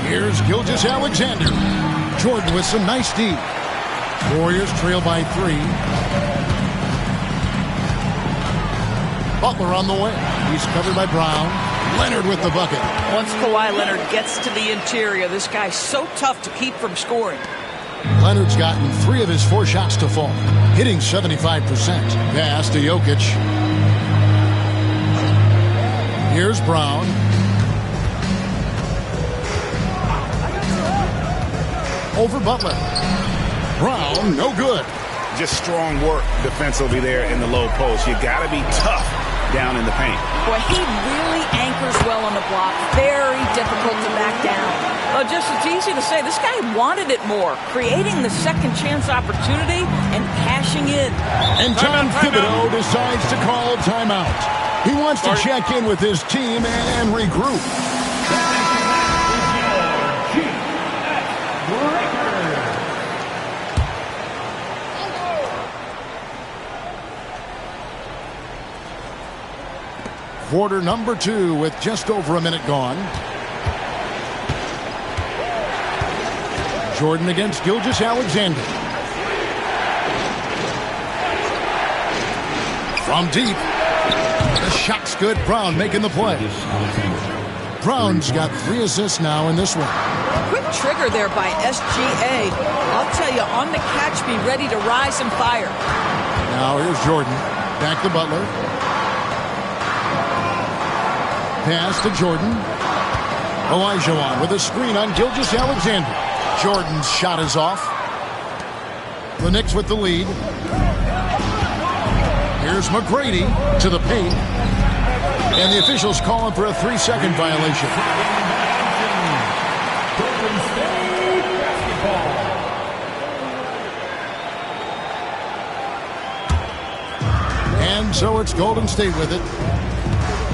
Here's Gilgeous-Alexander. Jordan with some nice D. Warriors trail by 3. Butler on the way. He's covered by Brown. Leonard with the bucket. Once Kawhi Leonard gets to the interior, this guy's so tough to keep from scoring. Leonard's gotten 3 of his 4 shots to fall, hitting 75%. Pass to Jokic. Here's Brown. Over Butler. Brown, no good. Just strong work defensively there in the low post. You got to be tough down in the paint. Boy, he really anchors well on the block. Very difficult to back down. Well, just it's easy to say, this guy wanted it more, creating the second chance opportunity and cashing in. And Tom Thibodeau decides to call timeout. He wants to check in with his team and regroup. Quarter number 2 with just over a minute gone. Jordan against Gilgeous-Alexander. From deep. The shot's good. Brown making the play. Brown's got 3 assists now in this one. Quick trigger there by SGA. I'll tell you, on the catch, be ready to rise and fire. Now here's Jordan. Back to Butler. Pass to Jordan. Olajuwon with a screen on Gilgeous-Alexander. Jordan's shot is off. The Knicks with the lead. Here's McGrady to the paint. And the officials calling for a 3-second violation. And so it's Golden State with it.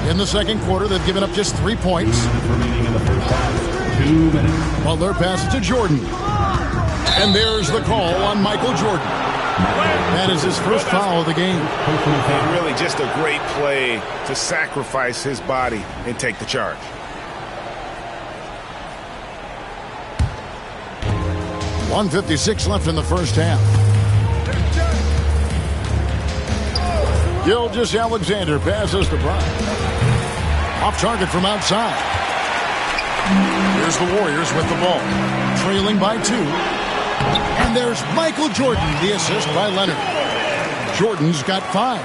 In the second quarter, they've given up just 3 points. Butler passes to Jordan. And there's the call on Michael Jordan. That is his first foul of the game. And really just a great play to sacrifice his body and take the charge. .156 left in the first half. Gilgeous-Alexander passes to Brown. Off target from outside. Here's the Warriors with the ball. Trailing by 2. And there's Michael Jordan, the assist by Leonard. Jordan's got 5.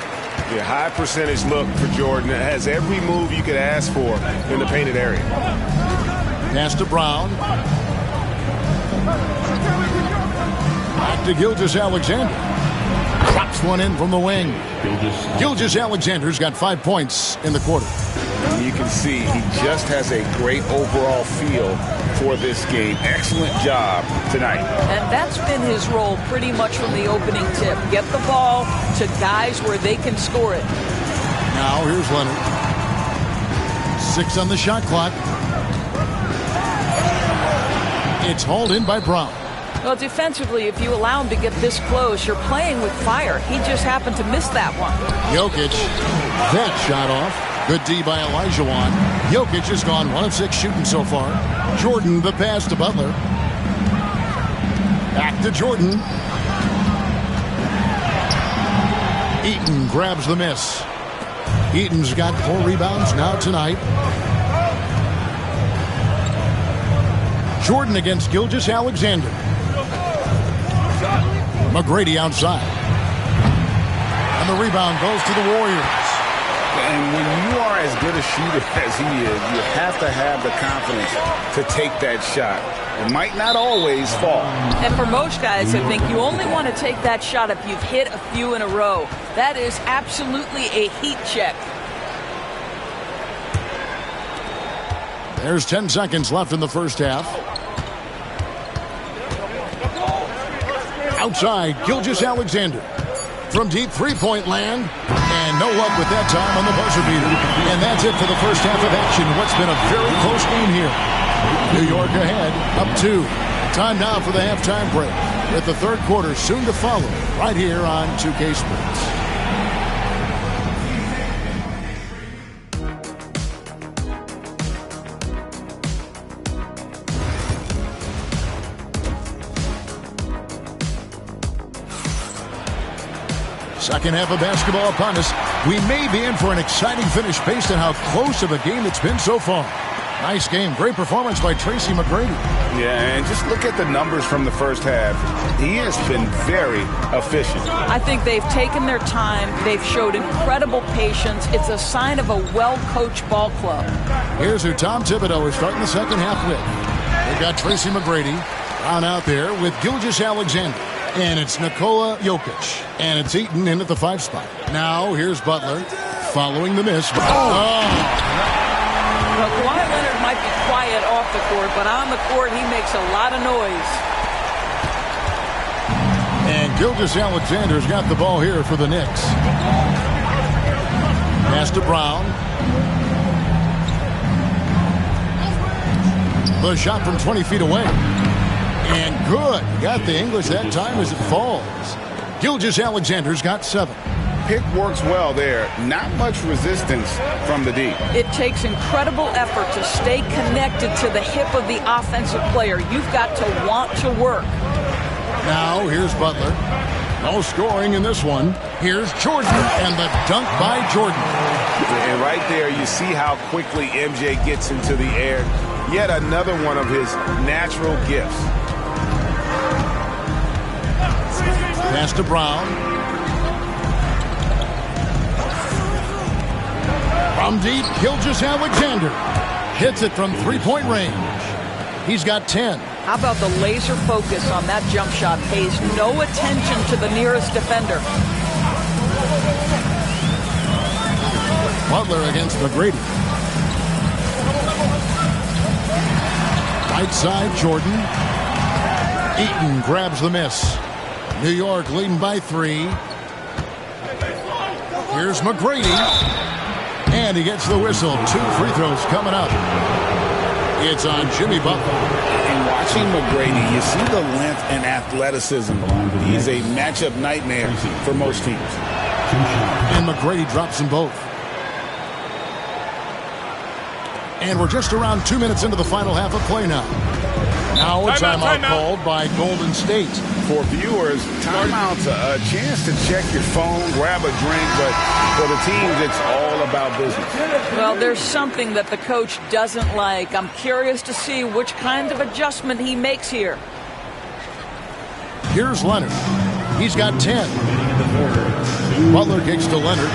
Yeah, high percentage look for Jordan. It has every move you could ask for in the painted area. Pass to Brown. Back to Gilgeous-Alexander. Drops one in from the wing. Gilgeous-Alexander's got 5 points in the quarter. And you can see he just has a great overall feel for this game. Excellent job tonight. And that's been his role pretty much from the opening tip. Get the ball to guys where they can score it. Now here's Leonard. 6 on the shot clock. It's hauled in by Brown. Well, defensively, if you allow him to get this close, you're playing with fire. He just happened to miss that one. Jokic, that shot off. Good D by Olajuwon. Jokic has gone 1 of 6 shooting so far. Jordan, the pass to Butler. Back to Jordan. Eaton grabs the miss. Eaton's got 4 rebounds now tonight. Jordan against Gilgeous-Alexander. McGrady outside. And the rebound goes to the Warriors. And when you are as good a shooter as he is, you have to have the confidence to take that shot. It might not always fall. And for most guys, I think you only want to take that shot if you've hit a few in a row. That is absolutely a heat check. There's 10 seconds left in the first half. Outside, Gilgeous-Alexander. From deep three-point land. And no luck with that time on the buzzer beater. And that's it for the first half of action. What's been a very close game here. New York ahead, up 2. Time now for the halftime break. With the third quarter soon to follow, right here on 2K Sports. Second half of basketball upon us. We may be in for an exciting finish based on how close of a game it's been so far. Nice game. Great performance by Tracy McGrady. Yeah, and just look at the numbers from the first half. He has been very efficient. I think they've taken their time. They've showed incredible patience. It's a sign of a well-coached ball club. Here's who Tom Thibodeau is starting the second half with. They've got Tracy McGrady down out there with Gilgeous-Alexander. And it's Nikola Jokic. And it's Eaton in at the 5 spot. Now here's Butler following the miss. Well, Kawhi Leonard might be quiet off the court, but on the court he makes a lot of noise. And Gilgeous-Alexander's got the ball here for the Knicks. Pass to Brown. The shot from 20 feet away. And good. Got the English that time as it falls. Gilgeous-Alexander's got 7. Pick works well there. Not much resistance from the D. It takes incredible effort to stay connected to the hip of the offensive player. You've got to want to work. Now here's Butler. No scoring in this one. Here's Jordan and the dunk by Jordan. And right there you see how quickly MJ gets into the air. Yet another one of his natural gifts. Pass to Brown. From deep, Gilgeous-Alexander hits it from three-point range. He's got 10. How about the laser focus on that jump shot? Pays no attention to the nearest defender. Butler against McGrady. Right side, Jordan. Eaton grabs the miss. New York leading by 3. Here's McGrady. And he gets the whistle. 2 free throws coming up. It's on Jimmy Butler. And watching McGrady, you see the length and athleticism. He's a matchup nightmare for most teams. And McGrady drops them both. And we're just around 2 minutes into the final half of play now. Now a timeout called by Golden State. For viewers, timeout's a chance to check your phone, grab a drink, but for the teams, it's all about business. Well, there's something that the coach doesn't like. I'm curious to see which kind of adjustment he makes here. Here's Leonard. He's got 10. Butler kicks to Leonard.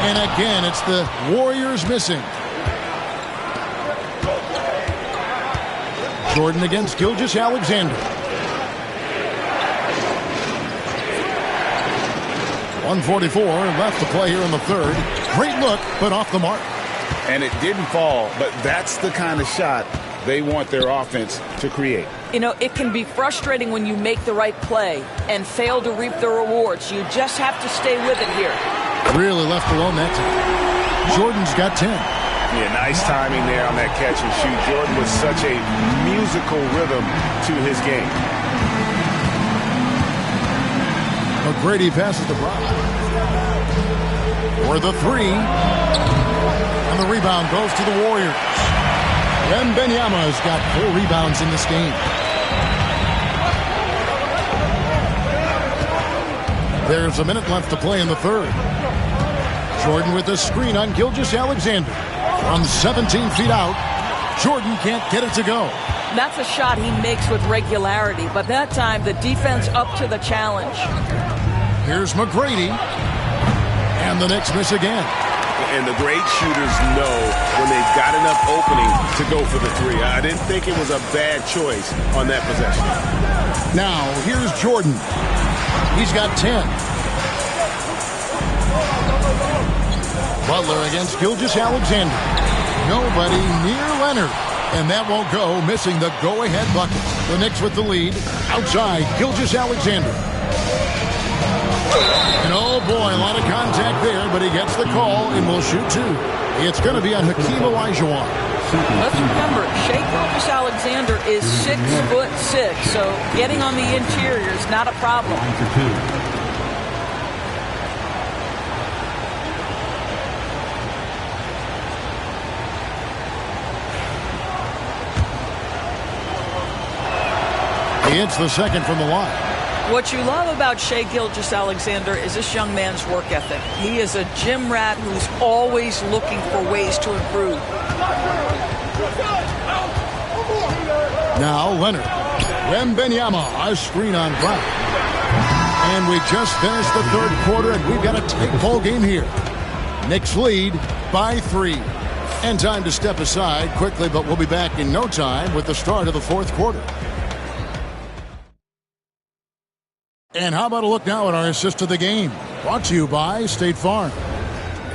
And again, it's the Warriors missing. Jordan against Gilgeous-Alexander. 1:44 left to play here in the third. Great look, but off the mark. And it didn't fall, but that's the kind of shot they want their offense to create. You know, it can be frustrating when you make the right play and fail to reap the rewards. You just have to stay with it here. Really left alone that time. Jordan's got 10. Yeah, nice timing there on that catch and shoot. Jordan was such a musical rhythm to his game. McGrady passes to Brown. For the three. And the rebound goes to the Warriors. Wembanyama has got 4 rebounds in this game. There's a minute left to play in the third. Jordan with the screen on Gilgeous-Alexander. From 17 feet out, Jordan can't get it to go. That's a shot he makes with regularity, but that time the defense up to the challenge. Here's McGrady. And the Knicks miss again. And the great shooters know when they've got enough opening to go for the three. I didn't think it was a bad choice on that possession. Now, here's Jordan. He's got 10. Butler against Gilgeous-Alexander. Nobody near Leonard. And that won't go, missing the go-ahead bucket. The Knicks with the lead. Outside, Gilgeous-Alexander. And oh boy, a lot of contact there, but he gets the call and will shoot 2. It's going to be on Hakeem Olajuwon. Let's remember, Shai Gilgeous-Alexander is 6'6", so getting on the interior is not a problem. He hits the second from the line. What you love about Shai Gilgeous-Alexander is this young man's work ethic. He is a gym rat who's always looking for ways to improve. Now Leonard. Wembanyama, a screen on Brown. And we just finished the third quarter, and we've got a tight ball game here. Knicks lead by 3. And time to step aside quickly, but we'll be back in no time with the start of the fourth quarter. And how about a look now at our assist of the game? Brought to you by State Farm.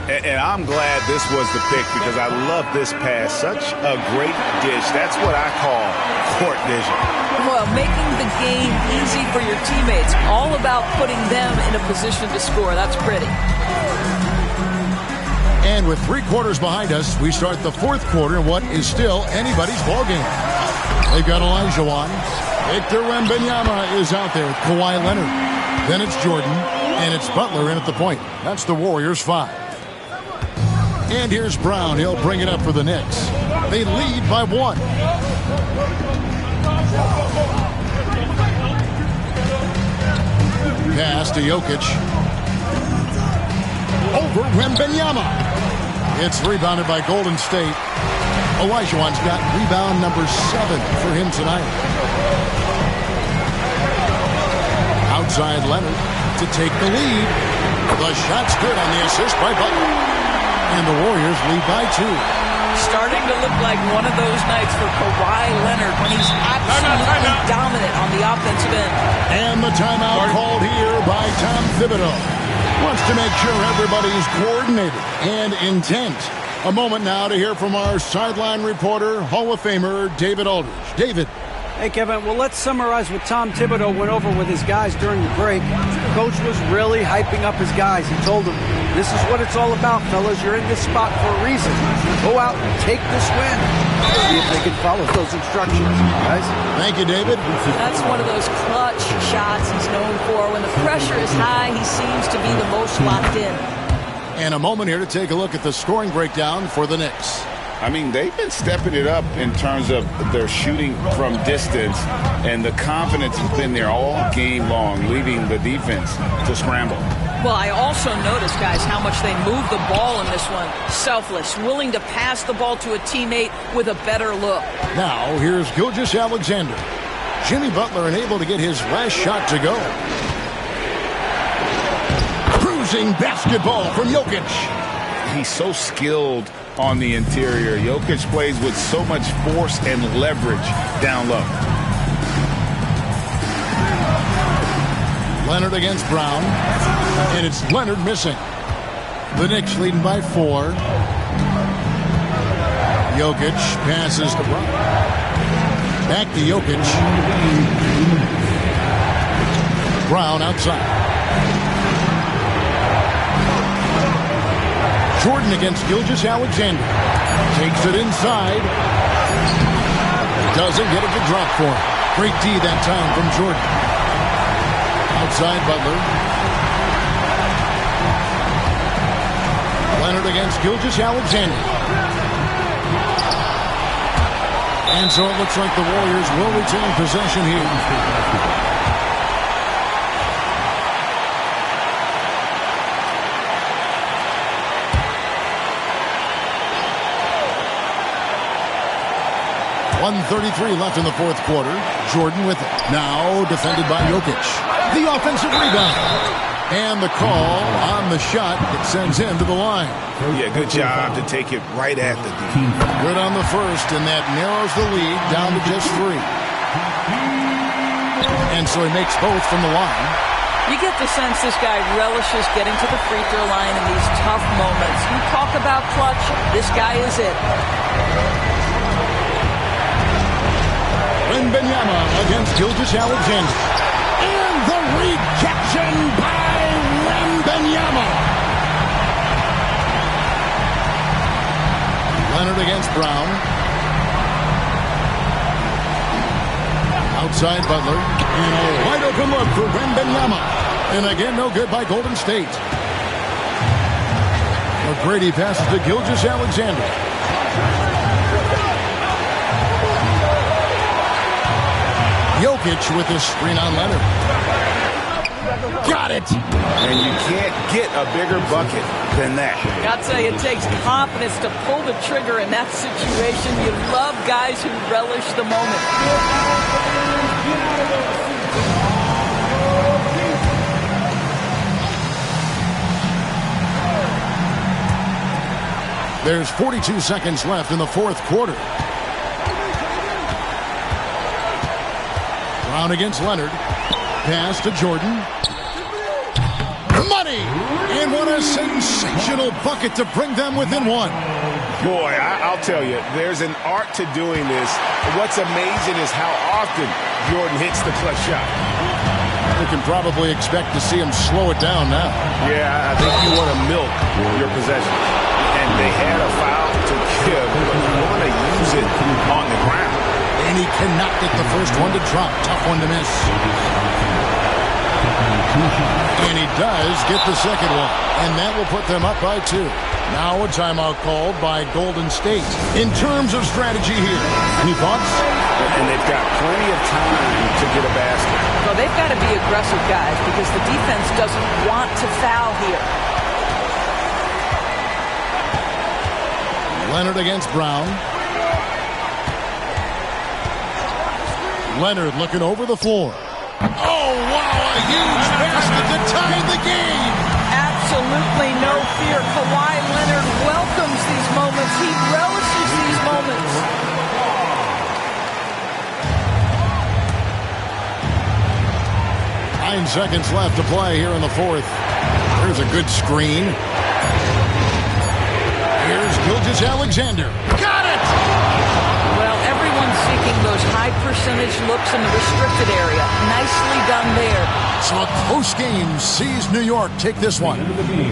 And I'm glad this was the pick because I love this pass. Such a great dish. That's what I call court vision. Well, making the game easy for your teammates. All about putting them in a position to score. That's pretty. And with 3 quarters behind us, we start the fourth quarter in what is still anybody's ball game. They've got Olajuwon. Victor Wembanyama is out there with Kawhi Leonard. Then it's Jordan, and it's Butler in at the point. That's the Warriors' 5. And here's Brown. He'll bring it up for the Knicks. They lead by 1. Pass to Jokic. Over Wembanyama. It's rebounded by Golden State. Olajuwon's got rebound number 7 for him tonight. Outside Leonard to take the lead. The shot's good on the assist by Butler. And the Warriors lead by 2. Starting to look like one of those nights for Kawhi Leonard when he's absolutely dominant on the offensive end. And the timeout called here by Tom Thibodeau. Wants to make sure everybody's coordinated and intent. A moment now to hear from our sideline reporter, Hall of Famer David Aldridge. David. Hey, Kevin, well, let's summarize what Tom Thibodeau went over with his guys during the break. Coach was really hyping up his guys. He told them, this is what it's all about, fellas. You're in this spot for a reason. Go out and take this win. See if they can follow those instructions, guys. Thank you, David. That's one of those clutch shots he's known for. When the pressure is high, he seems to be the most locked in. And a moment here to take a look at the scoring breakdown for the Knicks. I mean, they've been stepping it up in terms of their shooting from distance, and the confidence has been there all game long, leaving the defense to scramble. Well, I also noticed, guys, how much they move the ball in this one. Selfless, willing to pass the ball to a teammate with a better look. Now, here's Gilgeous-Alexander. Jimmy Butler unable to get his last shot to go. Cruising basketball from Jokic. He's so skilled on the interior. Jokic plays with so much force and leverage down low. Leonard against Brown. And it's Leonard missing. The Knicks leading by 4. Jokic passes to Brown. Back to Jokic. Brown outside. Jordan against Gilgeous-Alexander. Takes it inside. Doesn't get it to drop for him. Great D that time from Jordan. Outside Butler. Leonard against Gilgeous-Alexander. And so it looks like the Warriors will retain possession here. .133 left in the fourth quarter. Jordan with it. Now defended by Jokic. The offensive rebound. And the call on the shot that sends him to the line. Yeah, good job to take it right at the D. Good on the first, and that narrows the lead down to just 3. And so he makes both from the line. You get the sense this guy relishes getting to the free throw line in these tough moments. You talk about clutch, this guy is it. Wembanyama against Gilgeous-Alexander. And the rejection by Wembanyama. Leonard against Brown. Outside Butler. And a wide open look for Wembanyama. And again, no good by Golden State. McGrady passes to Gilgeous-Alexander. Jokic with his screen on Leonard. Got it! And you can't get a bigger bucket than that. I'd say it takes confidence to pull the trigger in that situation. You love guys who relish the moment. There's 42 seconds left in the fourth quarter. Brown against Leonard. Pass to Jordan. Money! And what a sensational bucket to bring them within 1. Boy, I'll tell you, there's an art to doing this. What's amazing is how often Jordan hits the clutch shot. We can probably expect to see him slow it down now. Yeah, I think you want to milk your possession. And they had a foul to give, but you want to use it on the ground. And he cannot get the first one to drop. Tough one to miss. And he does get the second one. And that will put them up by 2. Now a timeout called by Golden State. In terms of strategy here, any thoughts? And they've got plenty of time to get a basket. Well, they've got to be aggressive, guys, because the defense doesn't want to foul here. Leonard against Brown. Leonard looking over the floor. Oh, wow, a huge basket to tie the game. Absolutely no fear. Kawhi Leonard welcomes these moments. He relishes these moments. 9 seconds left to play here in the fourth. Here's a good screen. Here's Gilgeous-Alexander. Got it! Well, everyone's seeking those high percentage looks in the restricted area. Nicely done there. So a close game sees New York take this one.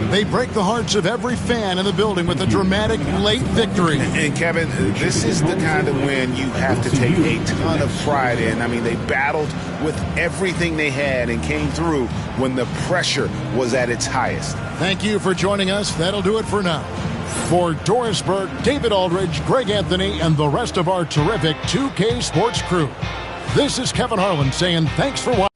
They break the hearts of every fan in the building with a dramatic late victory. And Kevin, this is the kind of win you have to take a ton of pride in. I mean, they battled with everything they had and came through when the pressure was at its highest. Thank you for joining us. That'll do it for now. For Doris Burke, David Aldridge, Greg Anthony, and the rest of our terrific 2K Sports crew, this is Kevin Harlan saying thanks for watching.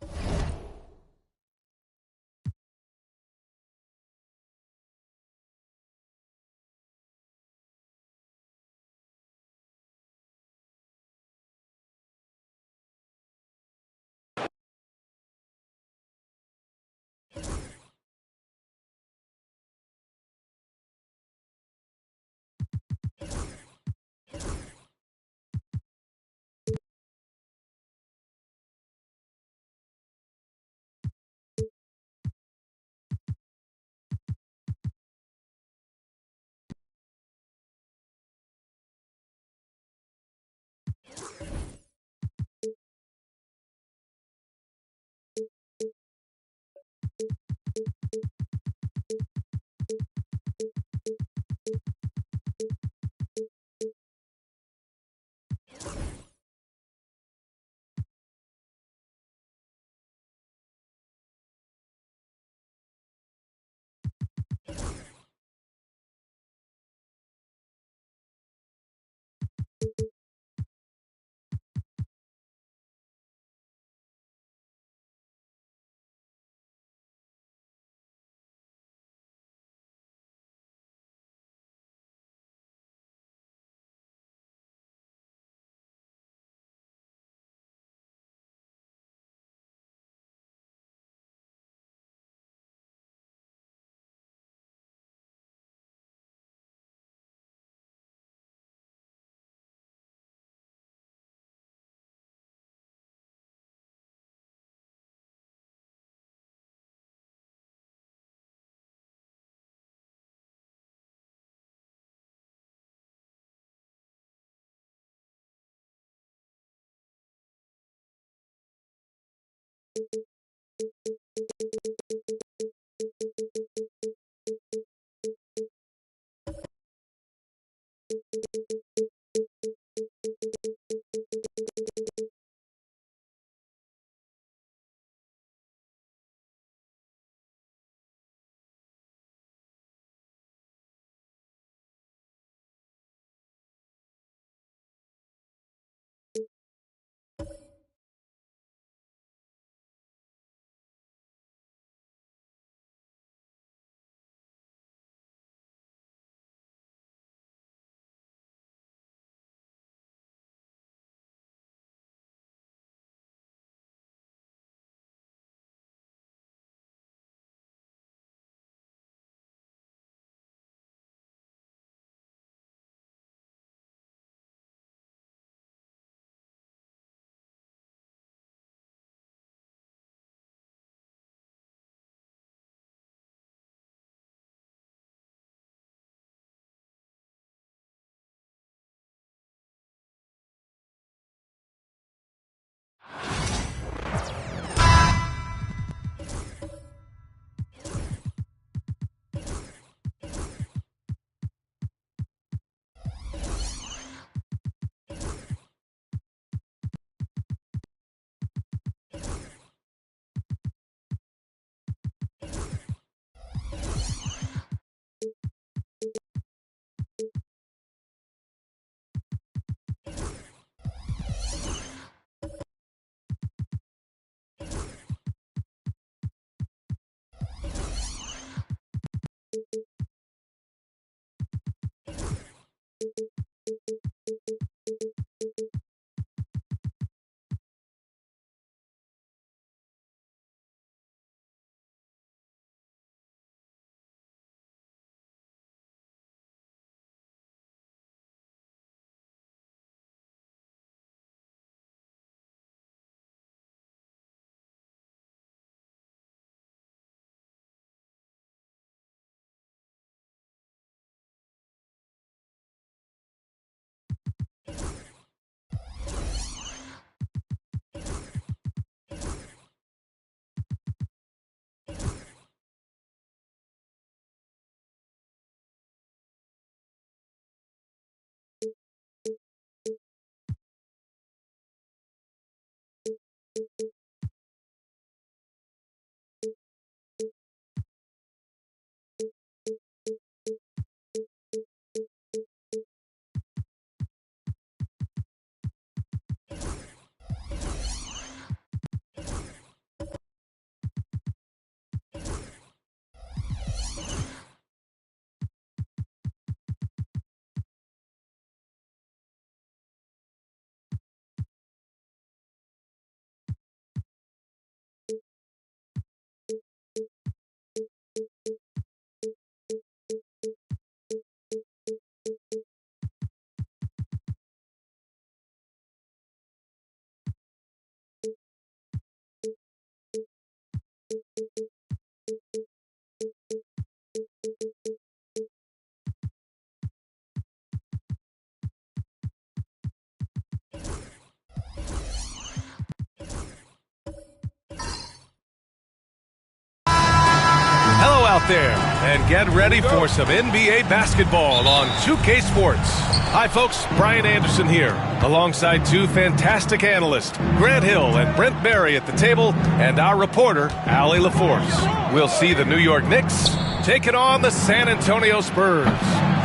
Out there, and get ready for some NBA basketball on 2K Sports. Hi folks, Brian Anderson here, alongside two fantastic analysts, Grant Hill and Brent Barry at the table, and our reporter, Allie LaForce. We'll see the New York Knicks taking on the San Antonio Spurs.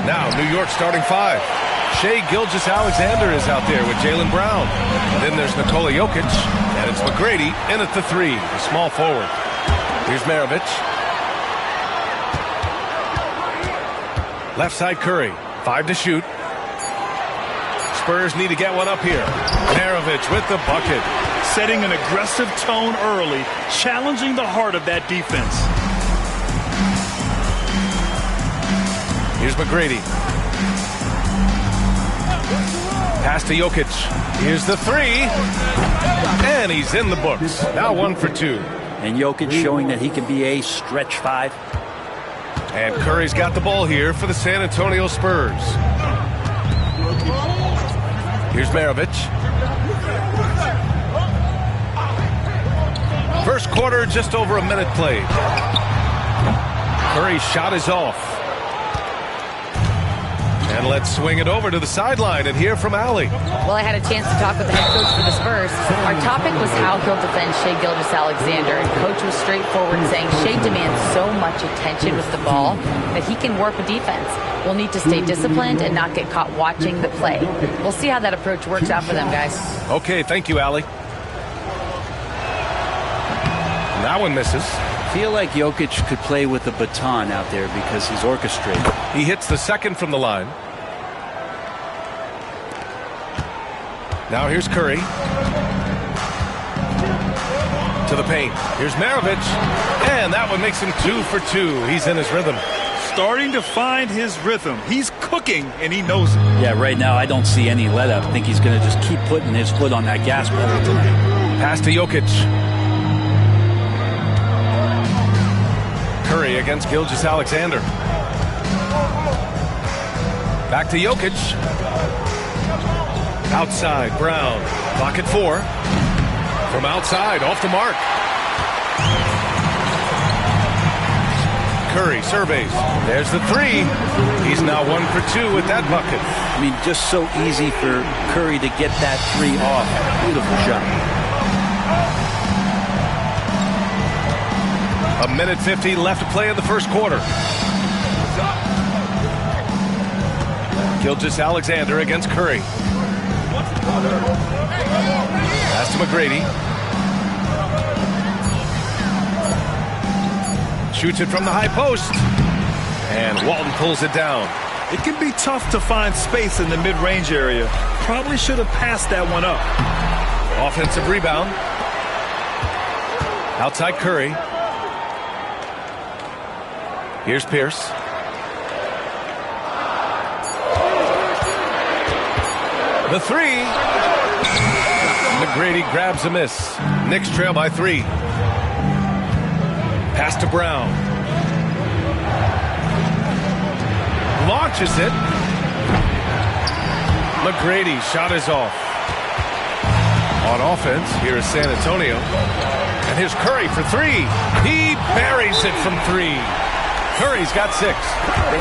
Now, New York starting five. Shai Gilgeous-Alexander is out there with Jaylen Brown. And then there's Nikola Jokic, and it's McGrady in at the three, the small forward. Here's Maravich. Left side Curry, 5 to shoot. Spurs need to get one up here. Maravich with the bucket. Setting an aggressive tone early, challenging the heart of that defense. Here's McGrady. Pass to Jokic. Here's the three. And he's in the books. Now 1 for 2. And Jokic showing that he can be a stretch five. And Curry's got the ball here for the San Antonio Spurs. Here's Maravich. First quarter, just over a minute played. Curry's shot is off. And let's swing it over to the sideline and hear from Allie. Well, I had a chance to talk with the head coach for the Spurs. Our topic was how he'll defend Shai Gilgeous-Alexander, and coach was straightforward saying Shai demands so much attention with the ball that he can work with defense. We'll need to stay disciplined and not get caught watching the play. We'll see how that approach works out for them, guys. Okay, thank you, Allie. That one misses. Feel like Jokic could play with the baton out there because he's orchestrated. He hits the second from the line. Now here's Curry. To the paint. Here's Maravich. And that one makes him 2 for 2. He's in his rhythm. Starting to find his rhythm. He's cooking, and he knows it. Yeah, right now I don't see any let up. I think he's going to just keep putting his foot on that gas pedal tonight. Pass to Jokic. Curry against Gilgeous-Alexander. Back to Jokic. Outside, Brown. Clock at 4. From outside, off the mark. Curry surveys. There's the 3. He's now 1 for 2 with that bucket. I mean, just so easy for Curry to get that 3 off. Beautiful shot. A minute 50 left to play in the first quarter. Gilgeous-Alexander against Curry. Pass to McGrady. Shoots it from the high post. And Walton pulls it down. It can be tough to find space in the mid-range area. Probably should have passed that one up. Offensive rebound. Outside Curry. Here's Pierce. The 3. McGrady grabs a miss. Knicks trail by 3. Pass to Brown. Launches it. McGrady shot is off. On offense, here is San Antonio. And here's Curry for 3. He buries it from 3. Curry's got 6.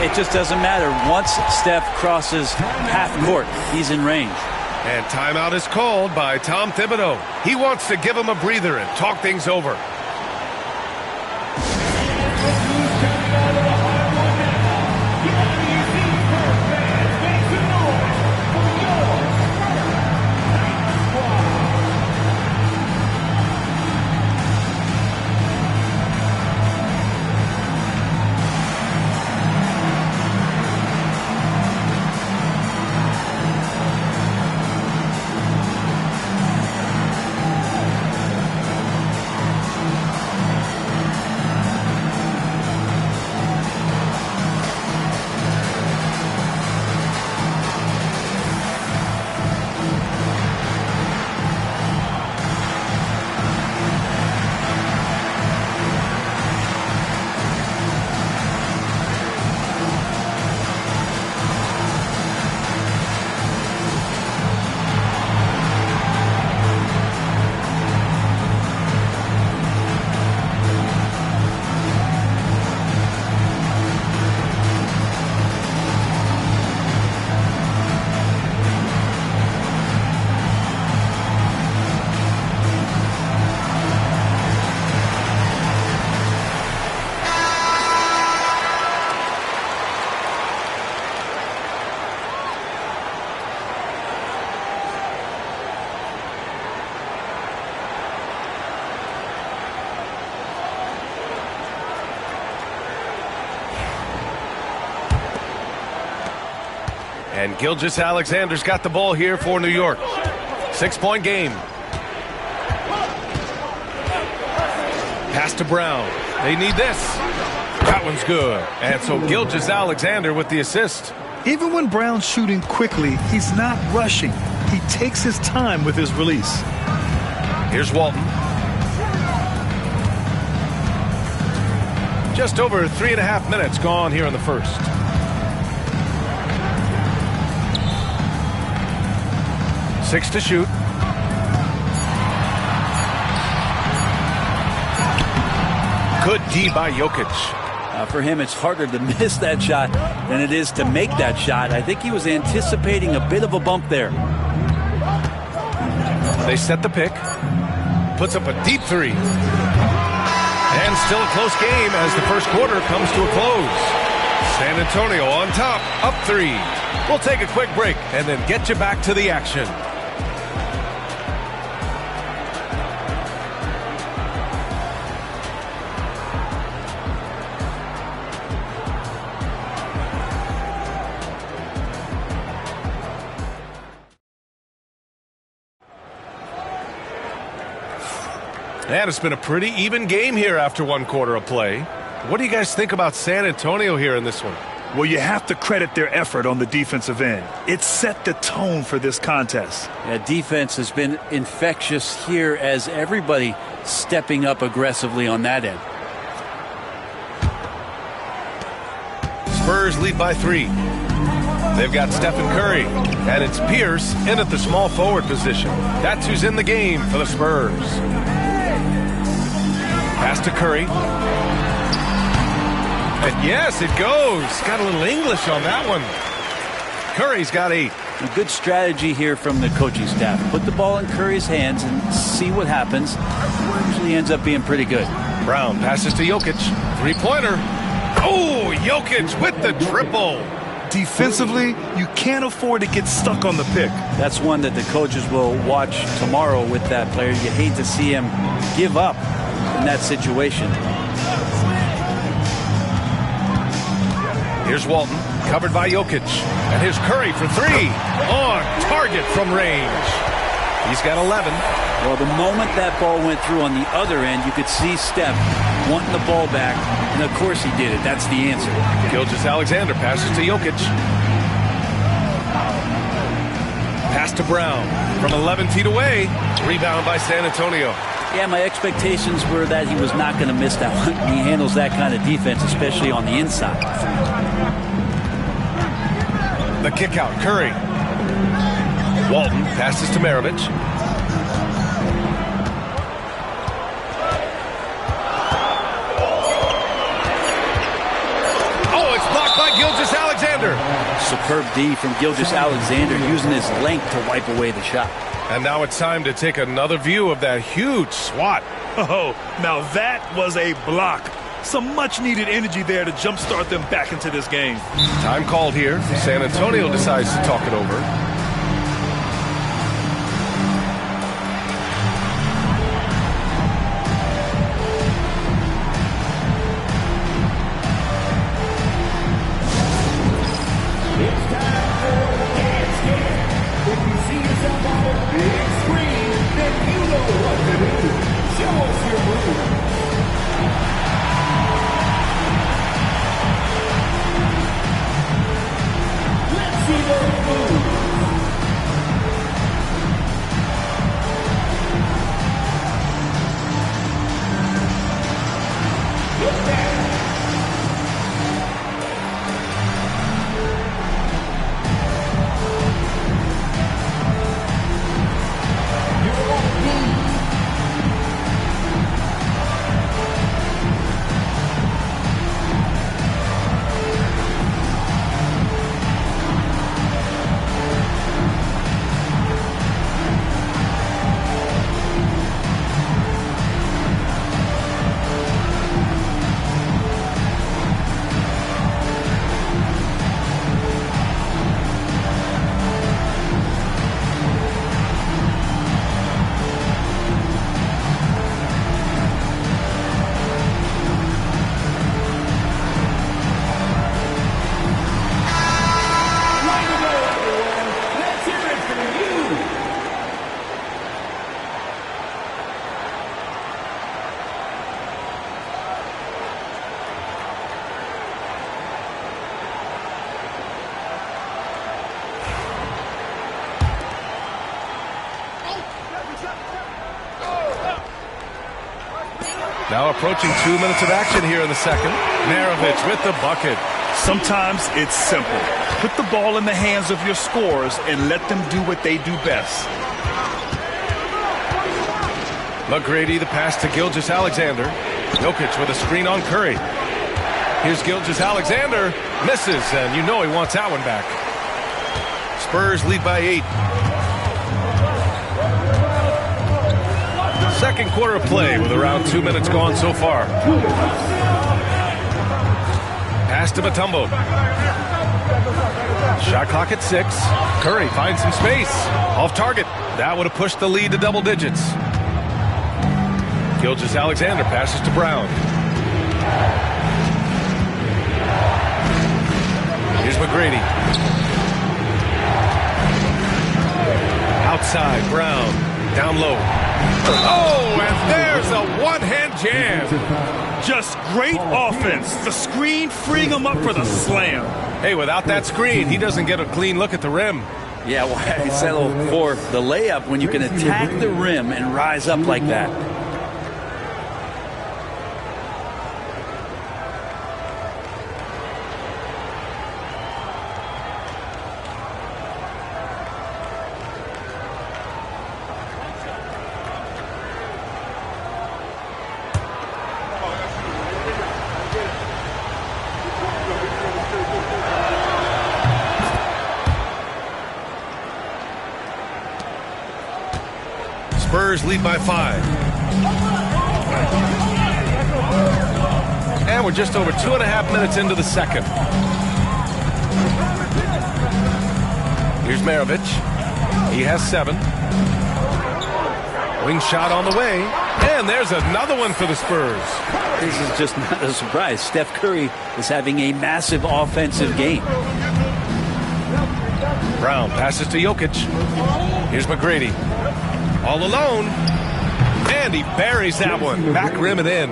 It just doesn't matter. Once Steph crosses half court, he's in range. And timeout is called by Tom Thibodeau. He wants to give him a breather and talk things over. And Gilgeous-Alexander's got the ball here for New York. 6-point game. Pass to Brown. They need this. That one's good. And so Gilgeous-Alexander with the assist. Even when Brown's shooting quickly, he's not rushing. He takes his time with his release. Here's Walton. Just over 3.5 minutes gone here in the first. Good D by Jokic. For him, it's harder to miss that shot than it is to make that shot. I think he was anticipating a bit of a bump there. They set the pick. Puts up a deep three. And still a close game as the first quarter comes to a close. San Antonio on top, up 3. We'll take a quick break and then get you back to the action. And it's been a pretty even game here after one quarter of play. What do you guys think about San Antonio here in this one? Well, you have to credit their effort on the defensive end. It set the tone for this contest. Yeah, defense has been infectious here as everybody stepping up aggressively on that end. Spurs lead by 3. They've got Stephen Curry, and it's Pierce in at the small forward position. That's who's in the game for the Spurs. Pass to Curry. And yes, it goes. Got a little English on that one. Curry's got 8. A good strategy here from the coaching staff. Put the ball in Curry's hands and see what happens. Usually ends up being pretty good. Brown passes to Jokic. 3-pointer. Oh, Jokic with the triple. Defensively, you can't afford to get stuck on the pick. That's one that the coaches will watch tomorrow with that player. You hate to see him give up in that situation. Here's Walton, covered by Jokic. And here's Curry for 3. On target from range. He's got 11. Well, the moment that ball went through on the other end, you could see Steph wanting the ball back. And, of course, he did it. That's the answer. Gilgeous-Alexander passes to Jokic. Pass to Brown from 11 feet away. Rebound by San Antonio. Yeah, my expectations were that he was not going to miss that one. He handles that kind of defense, especially on the inside. The kick out, Curry. Walton passes to Maravich. Oh, it's blocked by Gilgeous-Alexander. Superb D from Gilgeous-Alexander, using his length to wipe away the shot. And now it's time to take another view of that huge swat. Oh, now that was a block. Some much-needed energy there to jumpstart them back into this game. Time called here. San Antonio decides to talk it over. Now approaching 2 minutes of action here in the second. Maravich with the bucket. Sometimes it's simple. Put the ball in the hands of your scorers and let them do what they do best. McGrady, the pass to Gilgeous-Alexander. Jokic with a screen on Curry. Here's Gilgeous-Alexander. Misses, and you know he wants that one back. Spurs lead by 8. Second quarter of play with around 2 minutes gone so far. Pass to Mutombo. Shot clock at 6. Curry finds some space. Off target. That would have pushed the lead to double digits. Gilgeous-Alexander passes to Brown. Here's McGrady. Outside, Brown. Down low. Oh, and there's a one-hand jam. Just great offense. The screen freeing him up for the slam. Hey, without that screen, he doesn't get a clean look at the rim. Yeah, well, I settle for the layup when you can attack the rim and rise up like that. Spurs lead by 5. And we're just over 2.5 minutes into the second. Here's Maravich. He has 7. Wing shot on the way. And there's another one for the Spurs. This is just not a surprise. Steph Curry is having a massive offensive game. Brown passes to Jokic. Here's McGrady. All alone. And he buries that one. Back rim and in.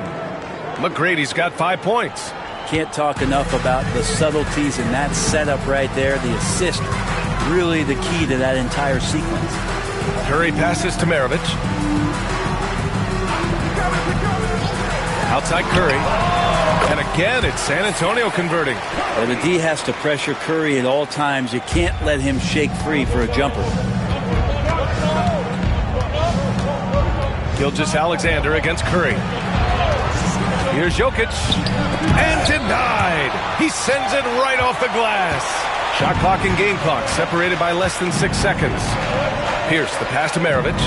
McGrady's got 5 points. Can't talk enough about the subtleties in that setup right there. The assist, really the key to that entire sequence. Curry passes to Maravich. Outside Curry. And again, it's San Antonio converting. Well, the D has to pressure Curry at all times. You can't let him shake free for a jumper. Gilgeous-Alexander against Curry. Here's Jokic. And denied. He sends it right off the glass. Shot clock and game clock separated by less than 6 seconds. Pierce, the pass to Maravich.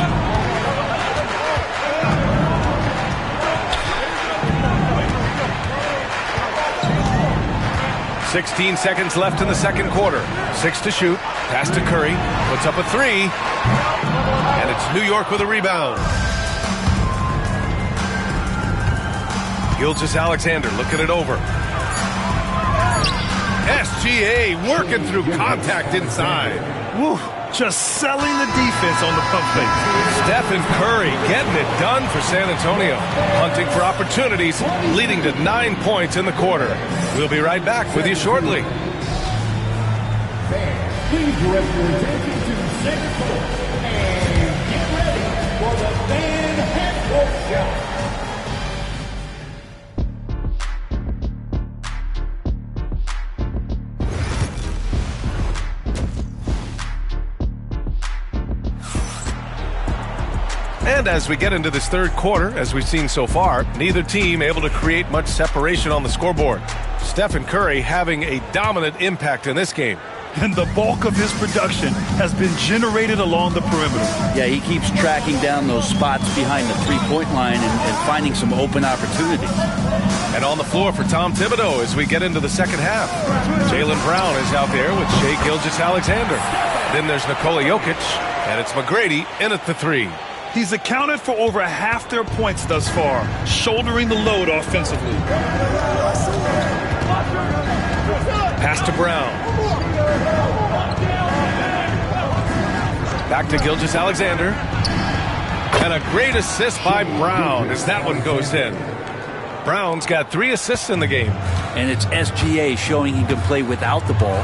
"16 seconds left in the second quarter. 6 to shoot. Pass to Curry. Puts up a 3. And it's New York with a rebound. Gilgeous-Alexander looking it over. SGA working through contact inside. Woo, just selling the defense on the pump fake. Stephen Curry getting it done for San Antonio. Hunting for opportunities, leading to 9 points in the quarter. We'll be right back with you shortly. Please direct your attention to center court and get ready for the fan half-court shot. And as we get into this third quarter, as we've seen so far, neither team able to create much separation on the scoreboard. Stephen Curry having a dominant impact in this game. And the bulk of his production has been generated along the perimeter. Yeah, he keeps tracking down those spots behind the three-point line and finding some open opportunities. And on the floor for Tom Thibodeau as we get into the second half. Jaylen Brown is out there with Shai Gilgeous-Alexander. Then there's Nikola Jokic, and it's McGrady in at the 3. He's accounted for over half their points thus far, shouldering the load offensively. Pass to Brown. Back to Gilgeous-Alexander. And a great assist by Brown as that one goes in. Brown's got 3 assists in the game. And it's SGA showing he can play without the ball.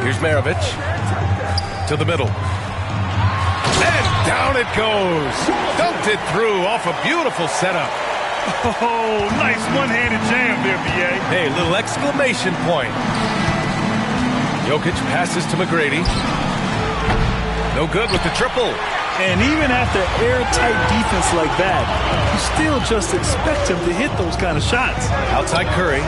Here's Maravich. To the middle. And down it goes. Dunked it through off a beautiful setup. Oh, nice one-handed jam there, B.A. Hey, little exclamation point. Jokic passes to McGrady. No good with the triple. And even after airtight defense like that, you still just expect him to hit those kind of shots. Outside Curry.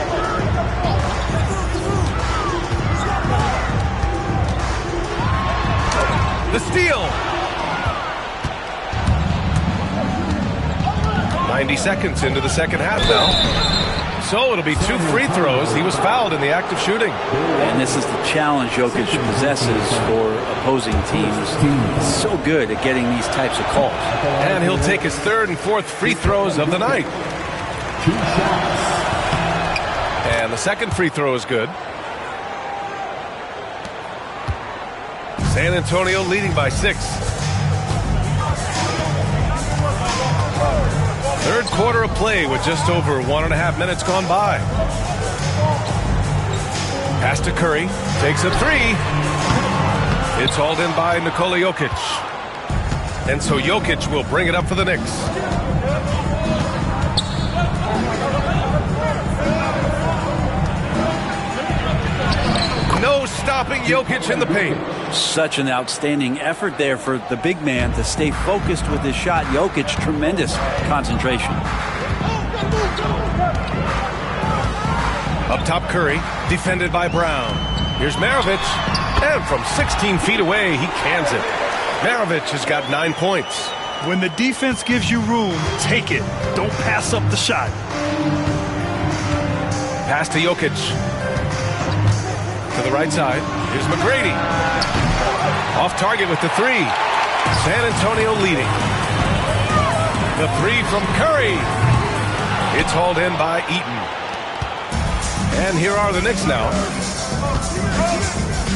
The steal. 90 seconds into the second half now. So it'll be 2 free throws. He was fouled in the act of shooting. And this is the challenge Jokic possesses for opposing teams. He's so good at getting these types of calls. And he'll take his 3rd and 4th free throws of the night. And the 2nd free throw is good. San Antonio leading by 6. 3rd quarter of play with just over 1.5 minutes gone by. Pass to Curry. Takes a 3. It's hauled in by Nikola Jokic. And so Jokic will bring it up for the Knicks. No stopping Jokic in the paint. Such an outstanding effort there for the big man to stay focused with his shot. Jokic, tremendous concentration. Up top Curry, defended by Brown. Here's Maravich, and from 16 feet away, he cans it. Maravich has got 9 points. When the defense gives you room, take it. Don't pass up the shot. Pass to Jokic. To the right side, here's McGrady. Off target with the 3. San Antonio leading. The 3 from Curry. It's hauled in by Eaton. And here are the Knicks now.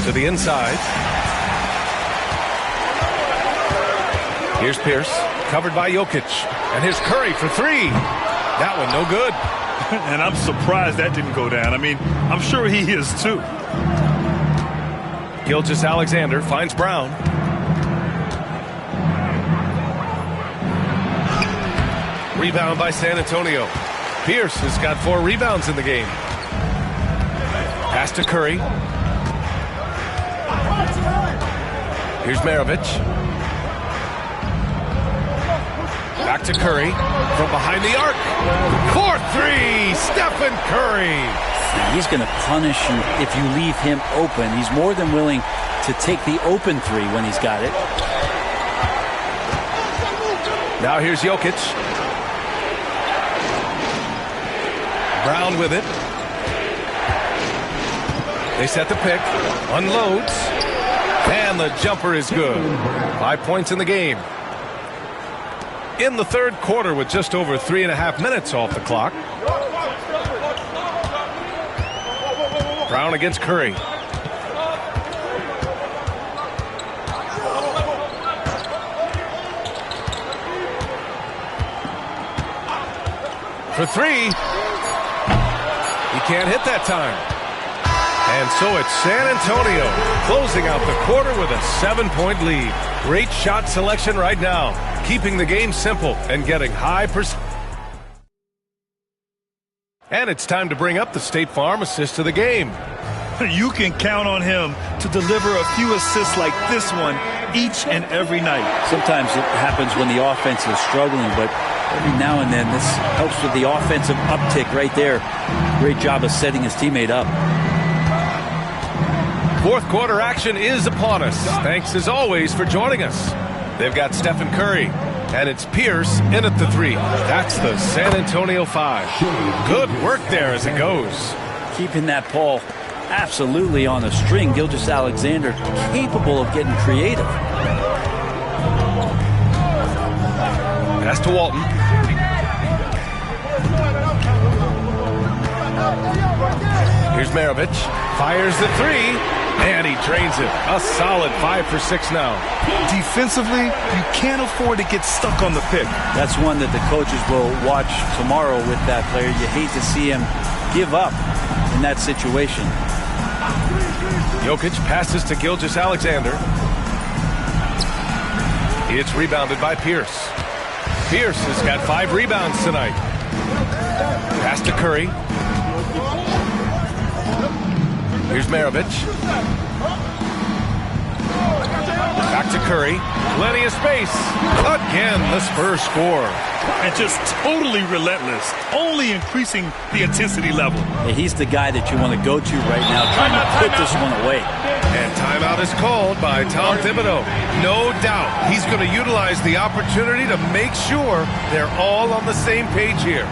To the inside. Here's Pierce, covered by Jokic. And here's Curry for 3. That one no good. And I'm surprised that didn't go down. I mean, I'm sure he is too. Gilgeous-Alexander finds Brown. Rebound by San Antonio. Pierce has got 4 rebounds in the game. Pass to Curry. Here's Maravich. Back to Curry from behind the arc. 4-3, Stephen Curry. He's going to punish you if you leave him open. He's more than willing to take the open 3 when he's got it. Now here's Jokic. Brown with it. They set the pick. Unloads. And the jumper is good. 5 points in the game. In the 3rd quarter with just over 3.5 minutes off the clock. Brown against Curry. For 3. He can't hit that time. And so it's San Antonio closing out the quarter with a 7-point lead. Great shot selection right now, keeping the game simple and getting high percent. And it's time to bring up the State Farm assist of the game. You can count on him to deliver a few assists like this one each and every night. Sometimes it happens when the offense is struggling, but every now and then this helps with the offensive uptick right there. Great job of setting his teammate up. 4th quarter action is upon us. Thanks as always for joining us. They've got Stephen Curry, and it's Pierce in at the 3. That's the San Antonio 5. Good work there as it goes. Keeping that ball absolutely on a string. Gilgeous-Alexander capable of getting creative. Pass to Walton. Here's Maravich. Fires the 3. And he drains it. A solid 5 for 6 now. Defensively, you can't afford to get stuck on the pick. That's one that the coaches will watch tomorrow with that player. You hate to see him give up in that situation. Jokic passes to Gilgeous-Alexander. It's rebounded by Pierce. Pierce has got 5 rebounds tonight. Pass to Curry. Here's Maravich. Back to Curry. Plenty of space. Again, the Spurs score. And just totally relentless, only increasing the intensity level. Yeah, he's the guy that you want to go to right now, trying to put this one away. And timeout is called by Tom Thibodeau. No doubt he's going to utilize the opportunity to make sure they're all on the same page here.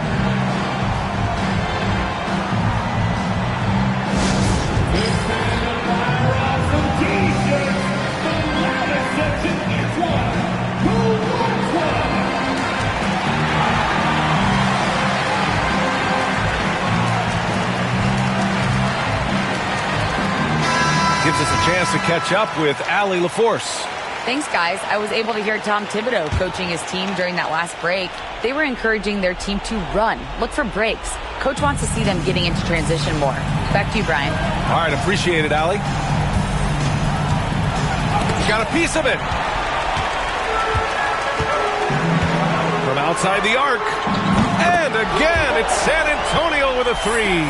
Gives us a chance to catch up with Allie LaForce. Thanks, guys. I was able to hear Tom Thibodeau coaching his team during that last break. They were encouraging their team to run, look for breaks. Coach wants to see them getting into transition more. Back to you, Brian. All right, appreciate it, Allie. He's got a piece of it. From outside the arc. And again, it's San Antonio with a three.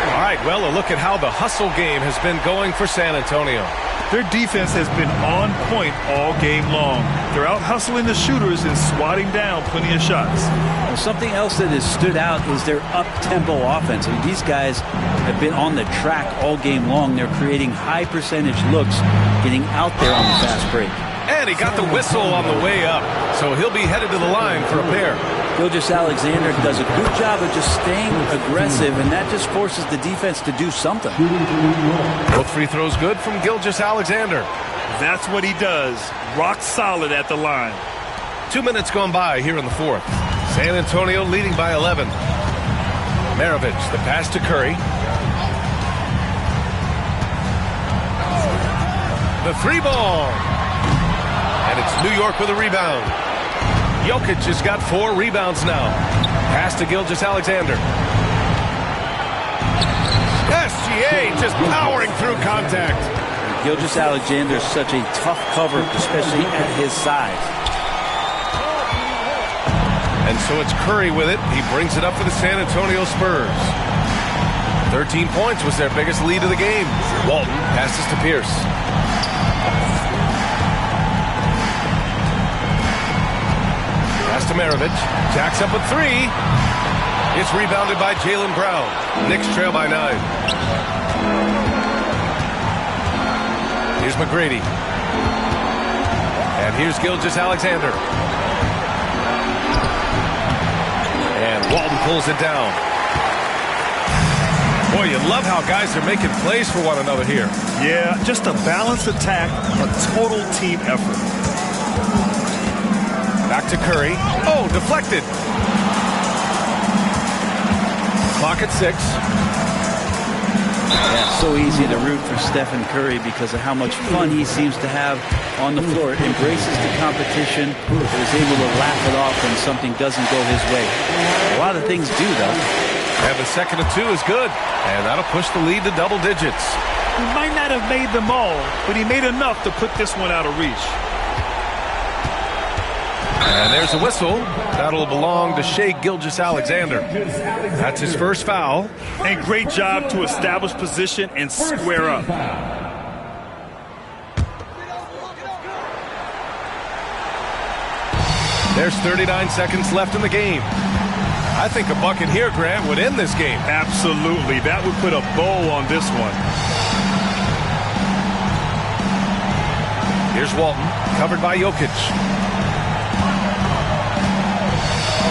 All right, well, a look at how the hustle game has been going for San Antonio. Their defense has been on point all game long. They're out hustling the shooters and swatting down plenty of shots. Well, something else that has stood out is their up-tempo offense. I mean, these guys have been on the track all game long. They're creating high-percentage looks, getting out there on the fast break. And he got the whistle on the way up, so he'll be headed to the line for a pair. Gilgeous-Alexander does a good job of just staying aggressive, and that just forces the defense to do something. Both free throws good from Gilgeous-Alexander. That's what he does. Rock solid at the line. 2 minutes gone by here in the fourth. San Antonio leading by 11. Maravich, the pass to Curry. The three ball. And it's New York with a rebound. Jokic has got 4 rebounds now. Pass to Gilgeous-Alexander. SGA just powering through contact. Gilgeous-Alexander is such a tough cover, especially at his size. And so it's Curry with it. He brings it up for the San Antonio Spurs. 13 points was their biggest lead of the game. Walton passes to Pierce. Pass to Maravich. Jacks up a three. It's rebounded by Jaylen Brown. Knicks trail by 9. Here's McGrady. And here's Gilgeous-Alexander. And Walton pulls it down. Boy, you love how guys are making plays for one another here. Yeah, just a balanced attack, a total team effort. Back to Curry. Oh, deflected. Clock at 6. Yeah, so easy to root for Stephen Curry because of how much fun he seems to have on the floor. Embraces the competition. Is able to laugh it off when something doesn't go his way. A lot of things do, though. And the second of 2 is good. And that'll push the lead to double digits. He might not have made them all, but he made enough to put this one out of reach. And there's a whistle. That'll belong to Shai Gilgeous-Alexander. That's his first foul. And great job to establish position and square up. There's 39 seconds left in the game. I think a bucket here, Grant, would end this game. Absolutely. That would put a bow on this one. Here's Walton, covered by Jokic.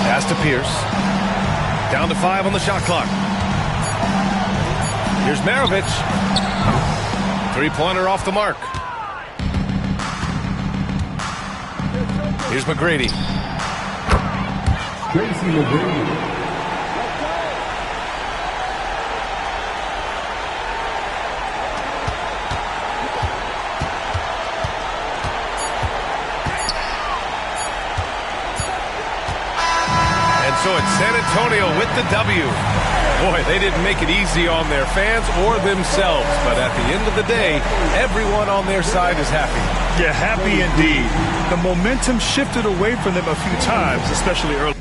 Pass to Pierce. Down to 5 on the shot clock. Here's Maravich. Three-pointer off the mark. Here's McGrady. Tracy McGrady. So it's San Antonio with the W. Boy, they didn't make it easy on their fans or themselves. But at the end of the day, everyone on their side is happy. Yeah, happy indeed. The momentum shifted away from them a few times, especially early.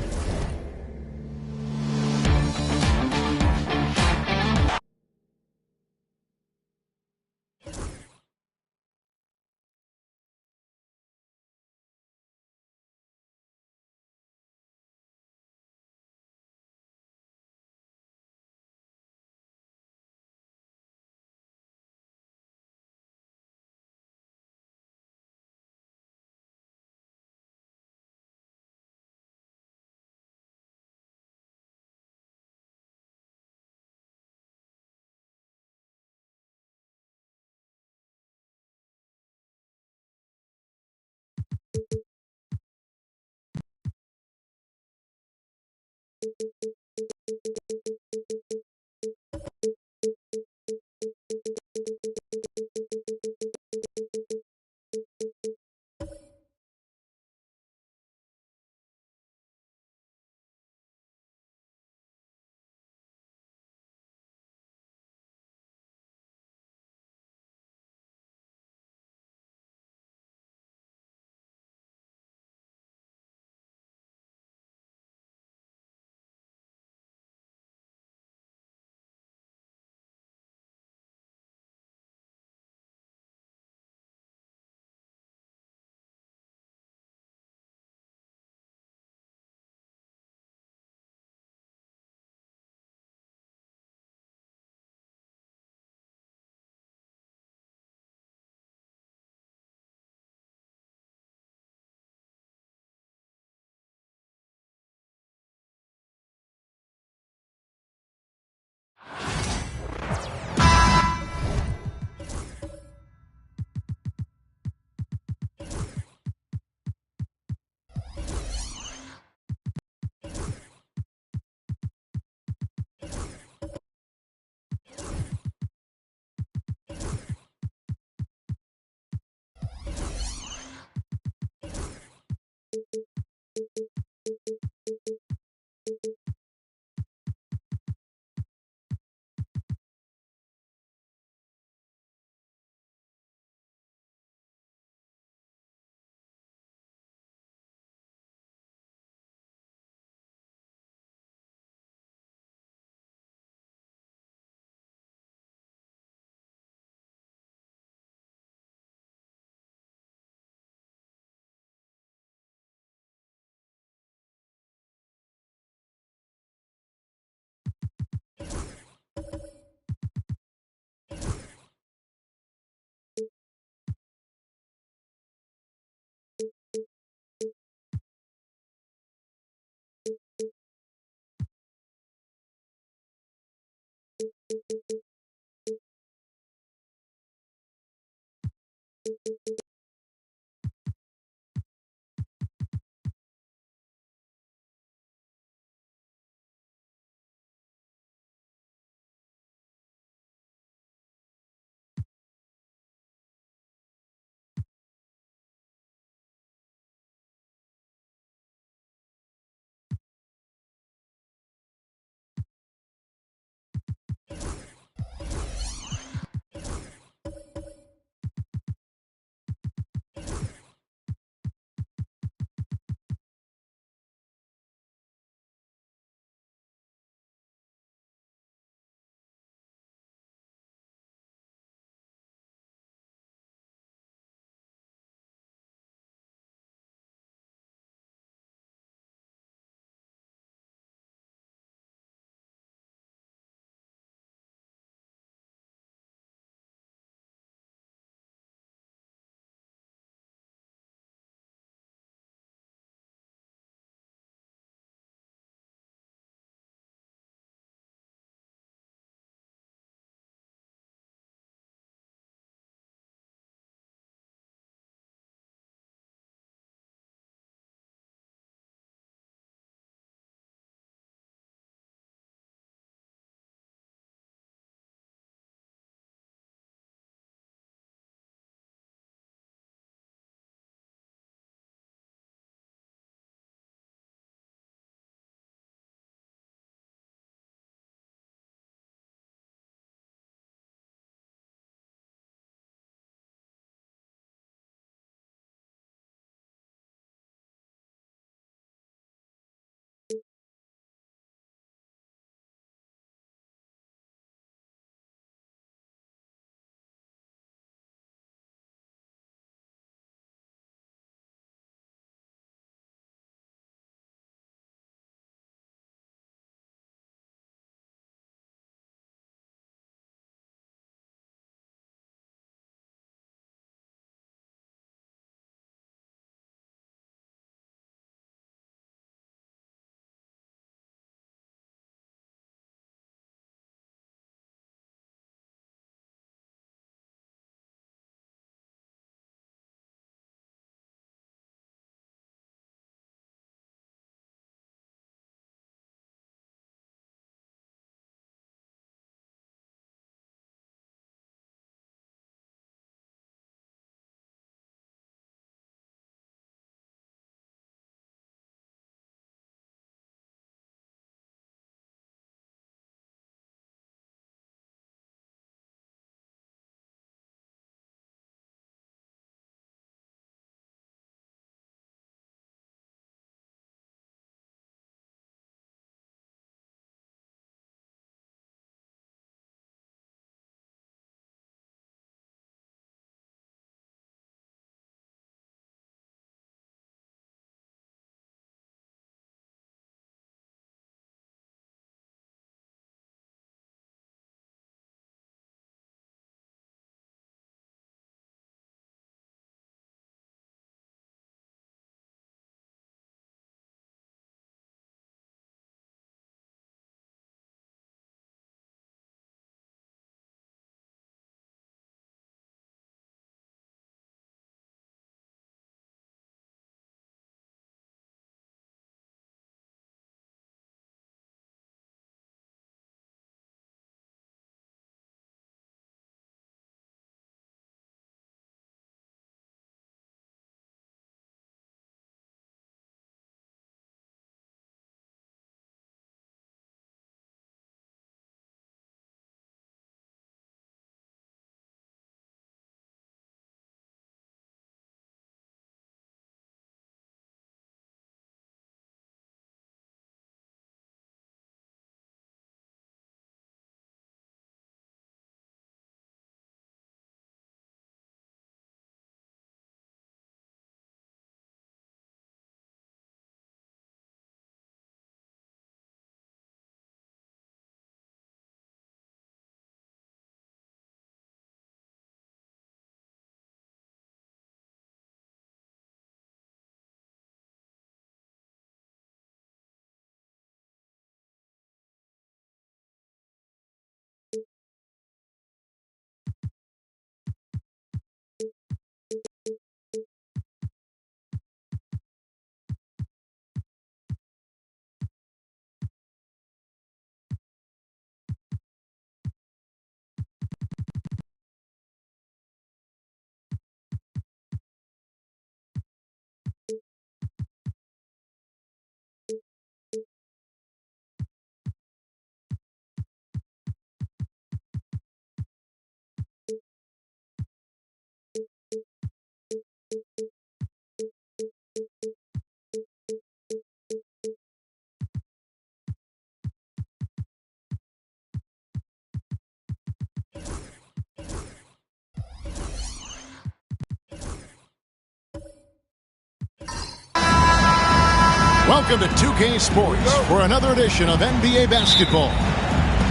Welcome to 2K Sports for another edition of NBA basketball.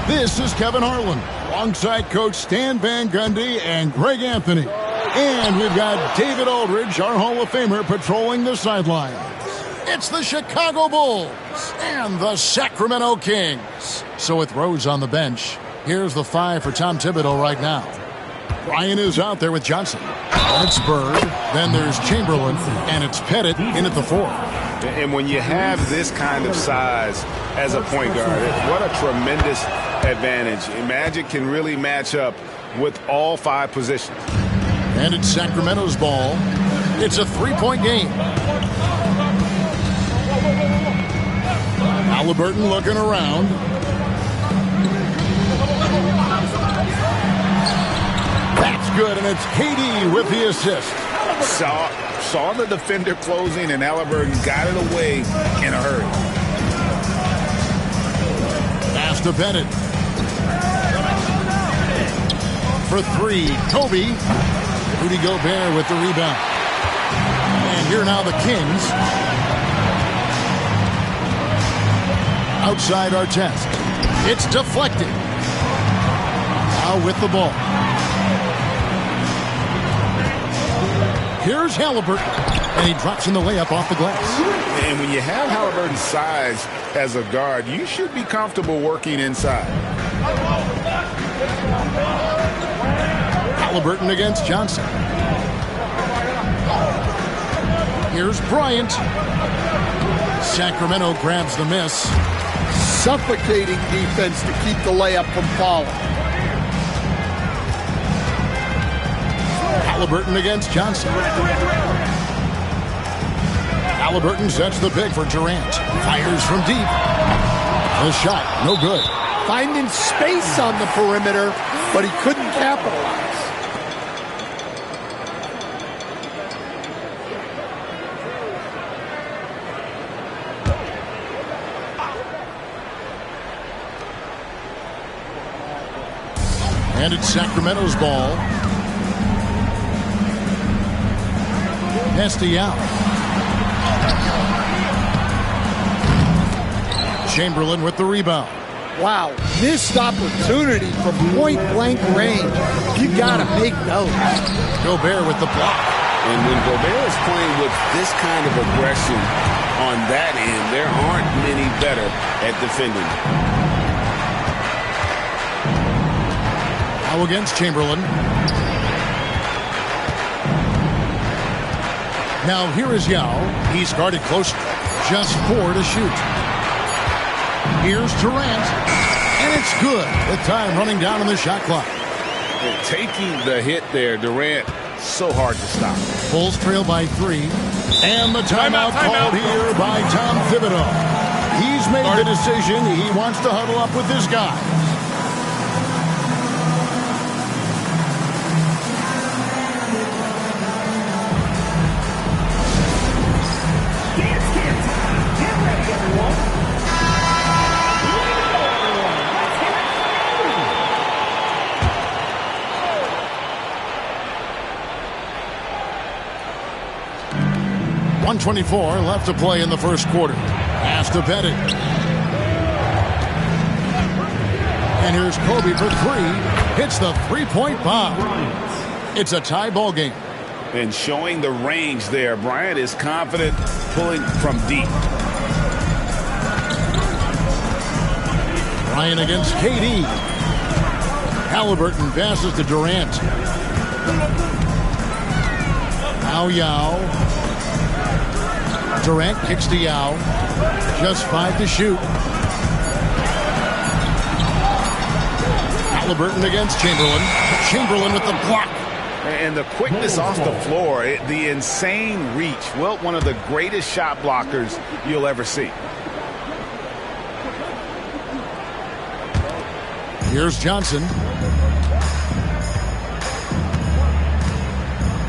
This is Kevin Harlan alongside Coach Stan Van Gundy and Greg Anthony. And we've got David Aldridge, our Hall of Famer, patrolling the sidelines. It's the Chicago Bulls and the Sacramento Kings. So with Rose on the bench, here's the 5 for Tom Thibodeau right now. Ryan is out there with Johnson. And it's Bird. Then there's Chamberlain. And it's Pettit in at the 4. And when you have this kind of size as a point guard, what a tremendous advantage. Magic can really match up with all 5 positions. And it's Sacramento's ball. It's a 3-point game. Halliburton looking around. That's good, and it's KD with the assist. Saw the defender closing, and Halliburton got it away in a hurry. Pass to Bennett. For 3, Kobe. Rudy Gobert with the rebound. And here now the Kings. Outside Artest. It's deflected. Now with the ball. Here's Halliburton. And he drops in the layup off the glass. And when you have Halliburton's size as a guard, you should be comfortable working inside. Halliburton against Johnson. Here's Bryant. Sacramento grabs the miss. Suffocating defense to keep the layup from falling. Halliburton against Johnson. Halliburton sets the pick for Durant. Fires from deep. The shot, no good. Finding space on the perimeter, but he couldn't capitalize. And it's Sacramento's ball. Estial. Chamberlain with the rebound. Wow, missed opportunity from point-blank range. You got to make those. Gobert with the block. And when Gobert is playing with this kind of aggression on that end, there aren't many better at defending. Now against Chamberlain. Now here is Yao. He's guarded closer. Just 4 to shoot. Here's Durant. And it's good. With time running down on the shot clock. And taking the hit there, Durant, so hard to stop. Bulls trail by 3. And the timeout called here by Tom Thibodeau. He's made the decision. He wants to huddle up with this guy. .124 left to play in the first quarter. Pass to Pettit. And here's Kobe for 3. Hits the 3-point bomb. It's a tie ball game. And showing the range there, Bryant is confident pulling from deep. Ryan against KD. Halliburton passes to Durant. Now Yao. Durant kicks to Yao. Just 5 to shoot. Halliburton against Chamberlain. Chamberlain with the block. And the quickness off the floor, the insane reach. Well, one of the greatest shot blockers you'll ever see. Here's Johnson.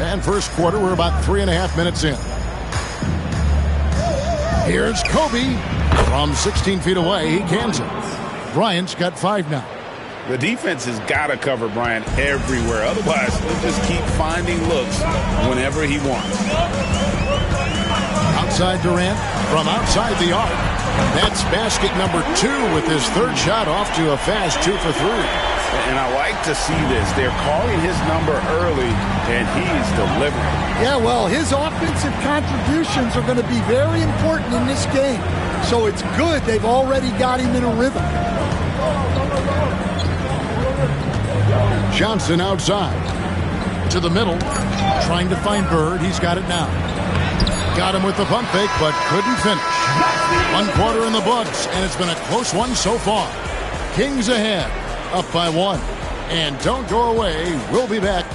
And first quarter, we're about 3.5 minutes in. Here's Kobe. From 16 feet away, he cans it. Bryant's got 5 now. The defense has got to cover Bryant everywhere. Otherwise, he'll just keep finding looks whenever he wants. Inside Durant from outside the arc. That's basket number 2 with his third shot off to a fast 2 for 3. And I like to see this. They're calling his number early, and he's delivering. Yeah, well, his offensive contributions are going to be very important in this game. So it's good they've already got him in a rhythm. Johnson outside. To the middle. Trying to find Bird. He's got it now. Got him with the pump fake, but couldn't finish. 1 quarter in the books, and it's been a close one so far. Kings ahead. Up by 1. And don't go away. We'll be back.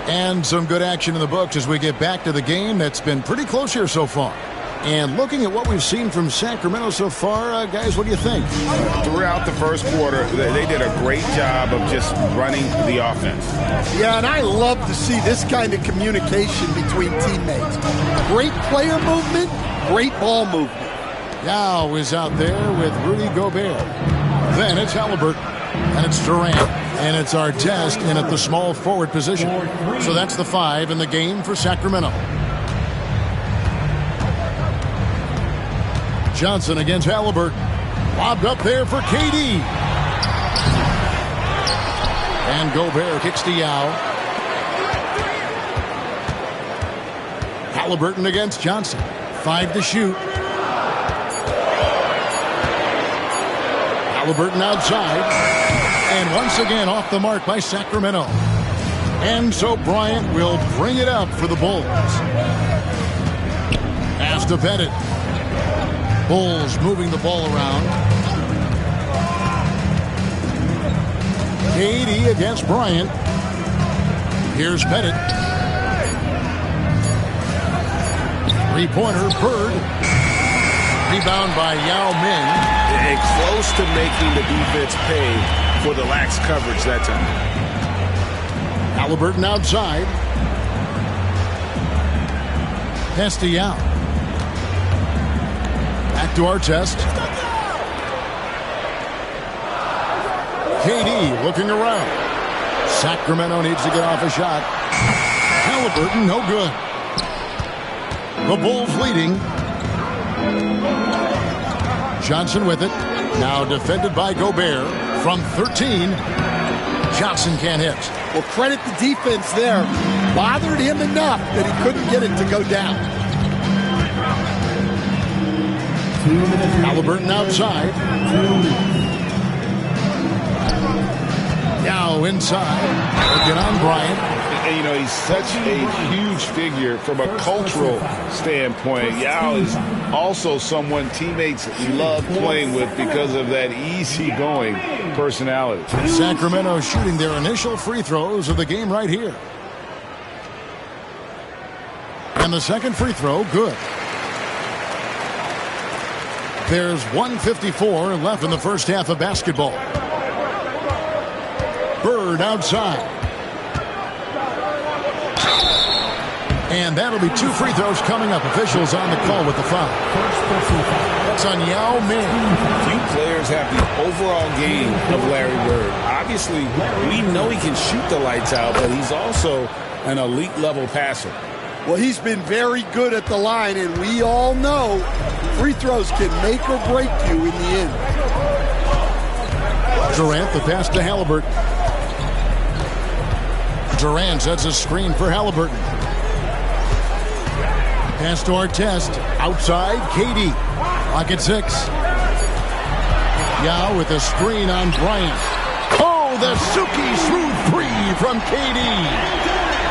And some good action in the books as we get back to the game that's been pretty close here so far. And looking at what we've seen from Sacramento so far, guys, what do you think? Throughout the first quarter, they did a great job of just running the offense. Yeah, and I love to see this kind of communication between teammates. Great player movement, great ball movement. Yao is out there with Rudy Gobert. Then it's Halliburton. And it's Durant. And it's Artest in at the small forward position. So that's the 5 in the game for Sacramento. Johnson against Halliburton. Lobbed up there for KD. And Gobert kicks to Yao. Halliburton against Johnson. 5 to shoot. Halliburton outside. And once again off the mark by Sacramento. And so Bryant will bring it up for the Bulls. Pass to Pettit. Bulls moving the ball around. KD against Bryant. Here's Pettit. 3-pointer, Bird. Rebound by Yao Ming. And close to making the defense pay for the lax coverage that time. Halliburton outside. Pass to Yao. Back to Artest. KD looking around. Sacramento needs to get off a shot. Halliburton, no good. The Bulls leading. Johnson with it. Now defended by Gobert from 13. Johnson can't hit. Well, credit the defense there. Bothered him enough that he couldn't get it to go down. Halliburton outside. Yao inside. Working on Bryant. And, you know, he's such a huge figure from a cultural standpoint. Yao is also someone teammates love playing with because of that easygoing personality. Sacramento shooting their initial free throws of the game right here. And the second free throw, good. There's 1:54 left in the first half of basketball. Bird outside. And that'll be 2 free throws coming up. Officials on the call with the foul. That's on Yao Ming. Few players have the overall game of Larry Bird. Obviously, we know he can shoot the lights out, but he's also an elite level passer. Well, he's been very good at the line, and we all know free throws can make or break you in the end. Durant, the pass to Halliburton. Durant sets a screen for Halliburton. Pass to Artest. Outside, KD. Lock at 6. Yao with a screen on Bryant. Oh, the Suki smooth 3 from KD.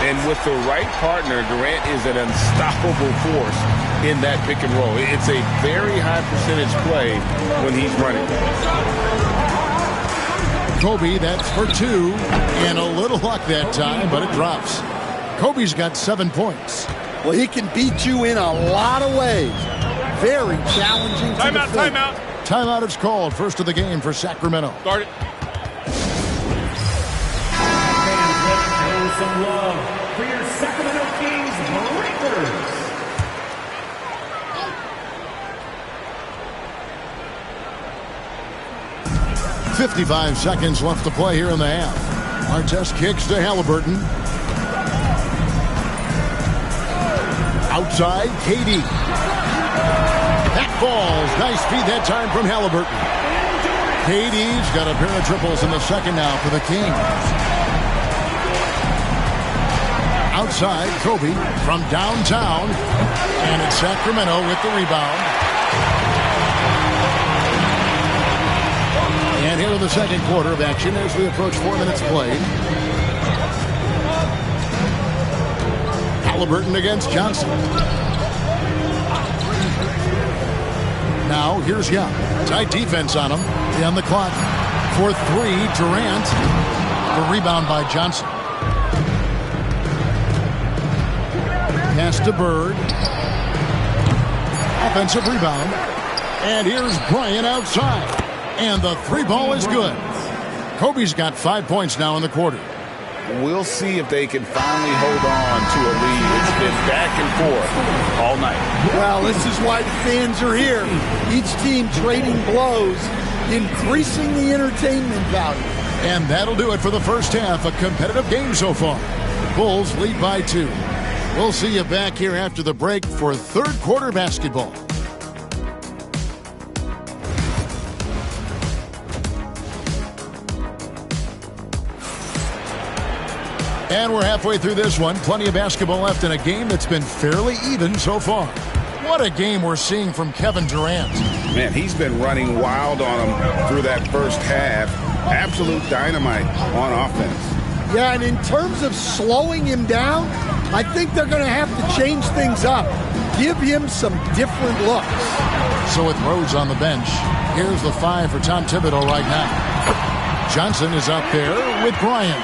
And with the right partner, Durant is an unstoppable force in that pick and roll. It's a very high percentage play when he's running. Kobe, that's for 2. And a little luck that time, but it drops. Kobe's got 7 points. Well, he can beat you in a lot of ways. Very challenging. Timeout, timeout. Timeout is called. First of the game for Sacramento. Start it. Show some love for your Sacramento Kings Breakers. .55 seconds left to play here in the half. Artest kicks to Halliburton. Outside, KD. That falls. Nice feed that time from Halliburton. KD's got a pair of triples in the second now for the Kings. Outside, Kobe from downtown. And it's Sacramento with the rebound. And here in the second quarter of action as we approach 4 minutes played. Halliburton against Johnson. Now, here's Young. Tight defense on him. On the clock. For 3, Durant. The rebound by Johnson. Pass to Bird. Offensive rebound. And here's Bryant outside. And the 3 ball is good. Kobe's got 5 points now in the quarter. We'll see if they can finally hold on to a lead. It's been back and forth all night. Well, this is why the fans are here. Each team trading blows, increasing the entertainment value. And that'll do it for the first half. A competitive game so far. Bulls lead by 2. We'll see you back here after the break for third quarter basketball. And we're halfway through this one. Plenty of basketball left in a game that's been fairly even so far. What a game we're seeing from Kevin Durant. Man, he's been running wild on him through that first half. Absolute dynamite on offense. Yeah, and in terms of slowing him down, I think they're going to have to change things up. Give him some different looks. So with Rhodes on the bench, here's the 5 for Tom Thibodeau right now. Johnson is up there with Bryant.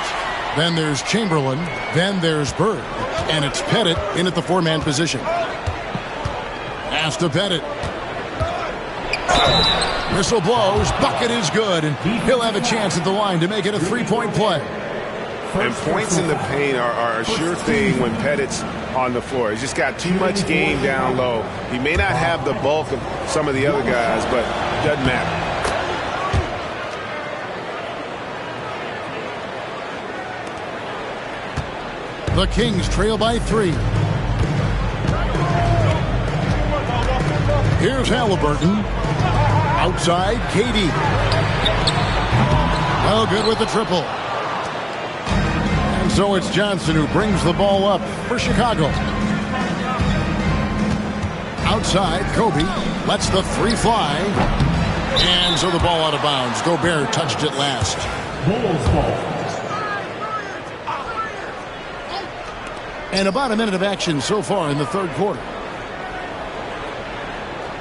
Then there's Chamberlain. Then there's Bird. And it's Pettit in at the 4-man position. Pass to Pettit. Whistle blows. Bucket is good. And he'll have a chance at the line to make it a 3-point play. And points in the paint are a sure thing when Pettit's on the floor. He's just got too much game down low. He may not have the bulk of some of the other guys, but it doesn't matter. The Kings trail by 3. Here's Halliburton. Outside, KD. Well, good with the triple. And so it's Johnson who brings the ball up for Chicago. Outside, Kobe lets the 3 fly. And so the ball out of bounds. Gobert touched it last. Bulls ball. And about a minute of action so far in the third quarter.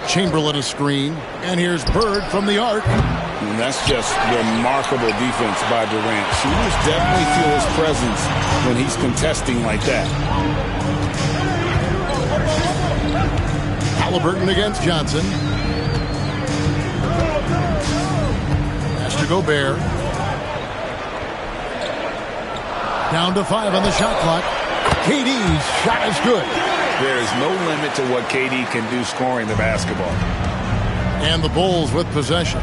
Chamberlain a screen. And here's Bird from the arc. And that's just remarkable defense by Durant. Shooters definitely feel his presence when he's contesting like that. Halliburton against Johnson. Pass to Gobert. Down to 5 on the shot clock. KD's shot is good. There is no limit to what KD can do scoring the basketball. And the Bulls with possession.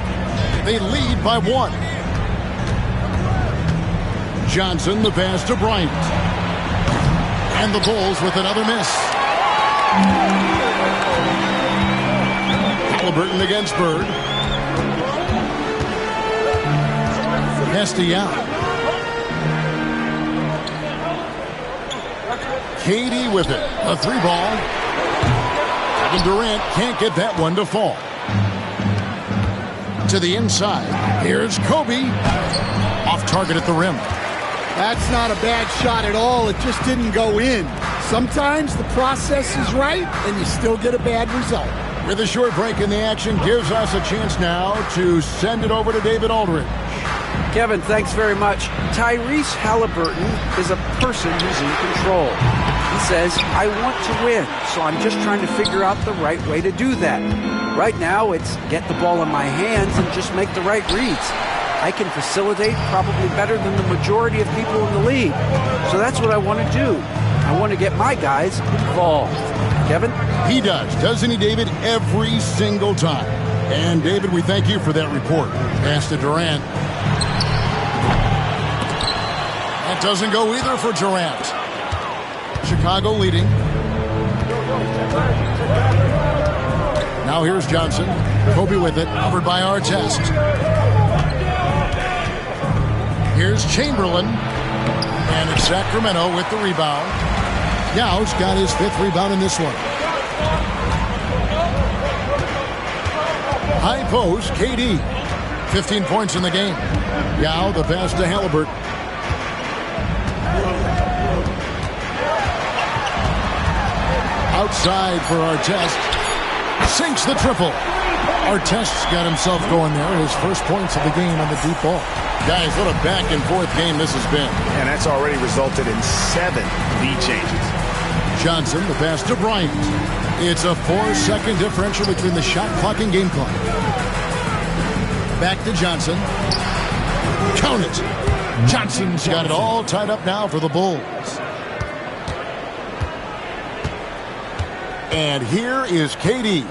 They lead by 1. Johnson the pass to Bryant. And the Bulls with another miss. Halliburton against Bird. Pass to Young. KD with it. A 3 ball. Kevin Durant can't get that one to fall. To the inside. Here's Kobe. Off target at the rim. That's not a bad shot at all. It just didn't go in. Sometimes the process is right, and you still get a bad result. With a short break in the action, gives us a chance now to send it over to David Aldridge. Kevin, thanks very much. Tyrese Halliburton is a person who's in control. He says, I want to win, so I'm just trying to figure out the right way to do that. Right now, it's get the ball in my hands and just make the right reads. I can facilitate probably better than the majority of people in the league. So that's what I want to do. I want to get my guys involved. Kevin? He does, doesn't he, David? Every single time. And, David, we thank you for that report. Pass to Durant. That doesn't go either for Durant. Chicago leading. Now here's Johnson. Kobe with it, covered by Artest. Here's Chamberlain. And it's Sacramento with the rebound. Yau's got his 5th rebound in this one. High post, KD. 15 points in the game. Yao, the pass to Halliburton. Outside for Artest. Sinks the triple. Artest's got himself going there. His first points of the game on the deep ball. Guys, what a back-and-forth game this has been. And that's already resulted in 7 lead changes. Johnson, the pass to Bryant. It's a 4-second differential between the shot clock and game clock. Back to Johnson. Count it. Johnson's got it all tied up now for the Bulls. And here is KD.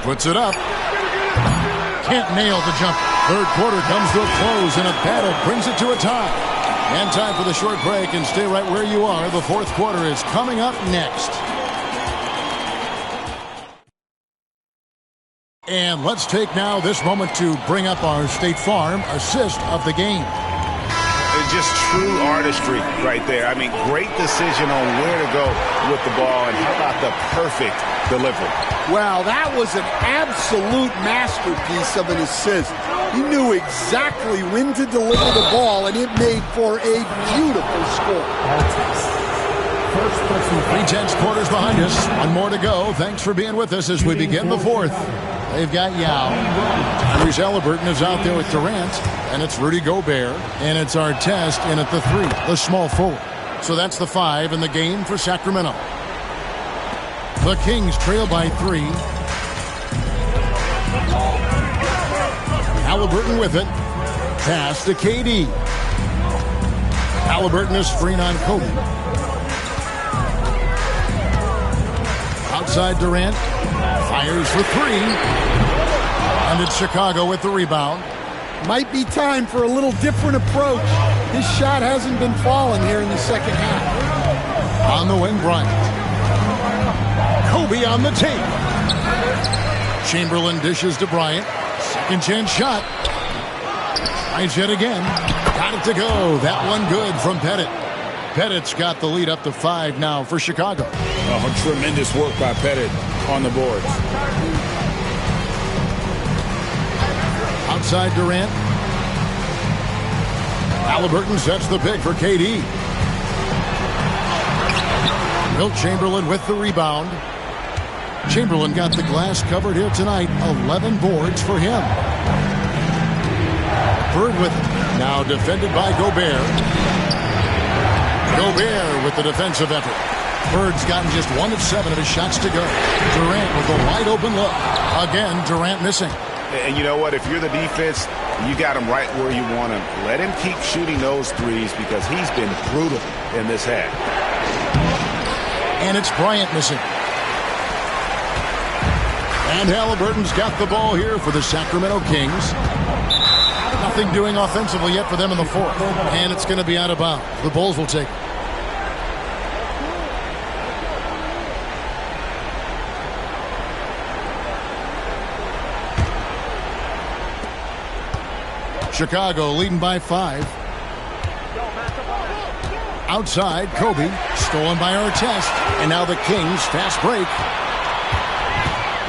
Puts it up. Can't nail the jump. Third quarter comes to a close, and a battle brings it to a tie. And time for the short break, and stay right where you are. The fourth quarter is coming up next. And let's take now this moment to bring up our State Farm assist of the game. It's just true artistry right there. I mean, great decision on where to go with the ball, and how about the perfect delivery? Well, that was an absolute masterpiece of an assist. He knew exactly when to deliver the ball, and it made for a beautiful score. 3/10 quarters behind us. One more to go. Thanks for being with us as we begin the fourth. They've got Yao. Tyrese Halliburton is out there with Durant. And it's Rudy Gobert. And it's Artest in at the 3, the small forward. So that's the 5 in the game for Sacramento. The Kings trail by 3. Halliburton with it. Pass to KD. Halliburton is screen on Kobe. Outside Durant. Fires for 3. And it's Chicago with the rebound. Might be time for a little different approach. His shot hasn't been falling here in the second half. On the wing, Bryant. Kobe on the tape. Chamberlain dishes to Bryant. Second chance shot. Bryant yet again. Got it to go. That one good from Pettit. Pettit's got the lead up to 5 now for Chicago. Oh, tremendous work by Pettit on the boards. Outside Durant. Halliburton sets the pick for KD. Wilt Chamberlain with the rebound. Chamberlain got the glass covered here tonight. 11 boards for him. Bird with it. Now defended by Gobert. Gobert with the defensive effort. Bird's gotten just 1 of 7 of his shots to go. Durant with a wide open look. Again, Durant missing. And you know what? If you're the defense, you got him right where you want him. Let him keep shooting those threes because he's been brutal in this half. And it's Bryant missing. And Halliburton's got the ball here for the Sacramento Kings. Nothing doing offensively yet for them in the fourth. And it's going to be out of bounds. The Bulls will take it. Chicago leading by 5. Outside, Kobe. Stolen by Artest. And now the Kings fast break.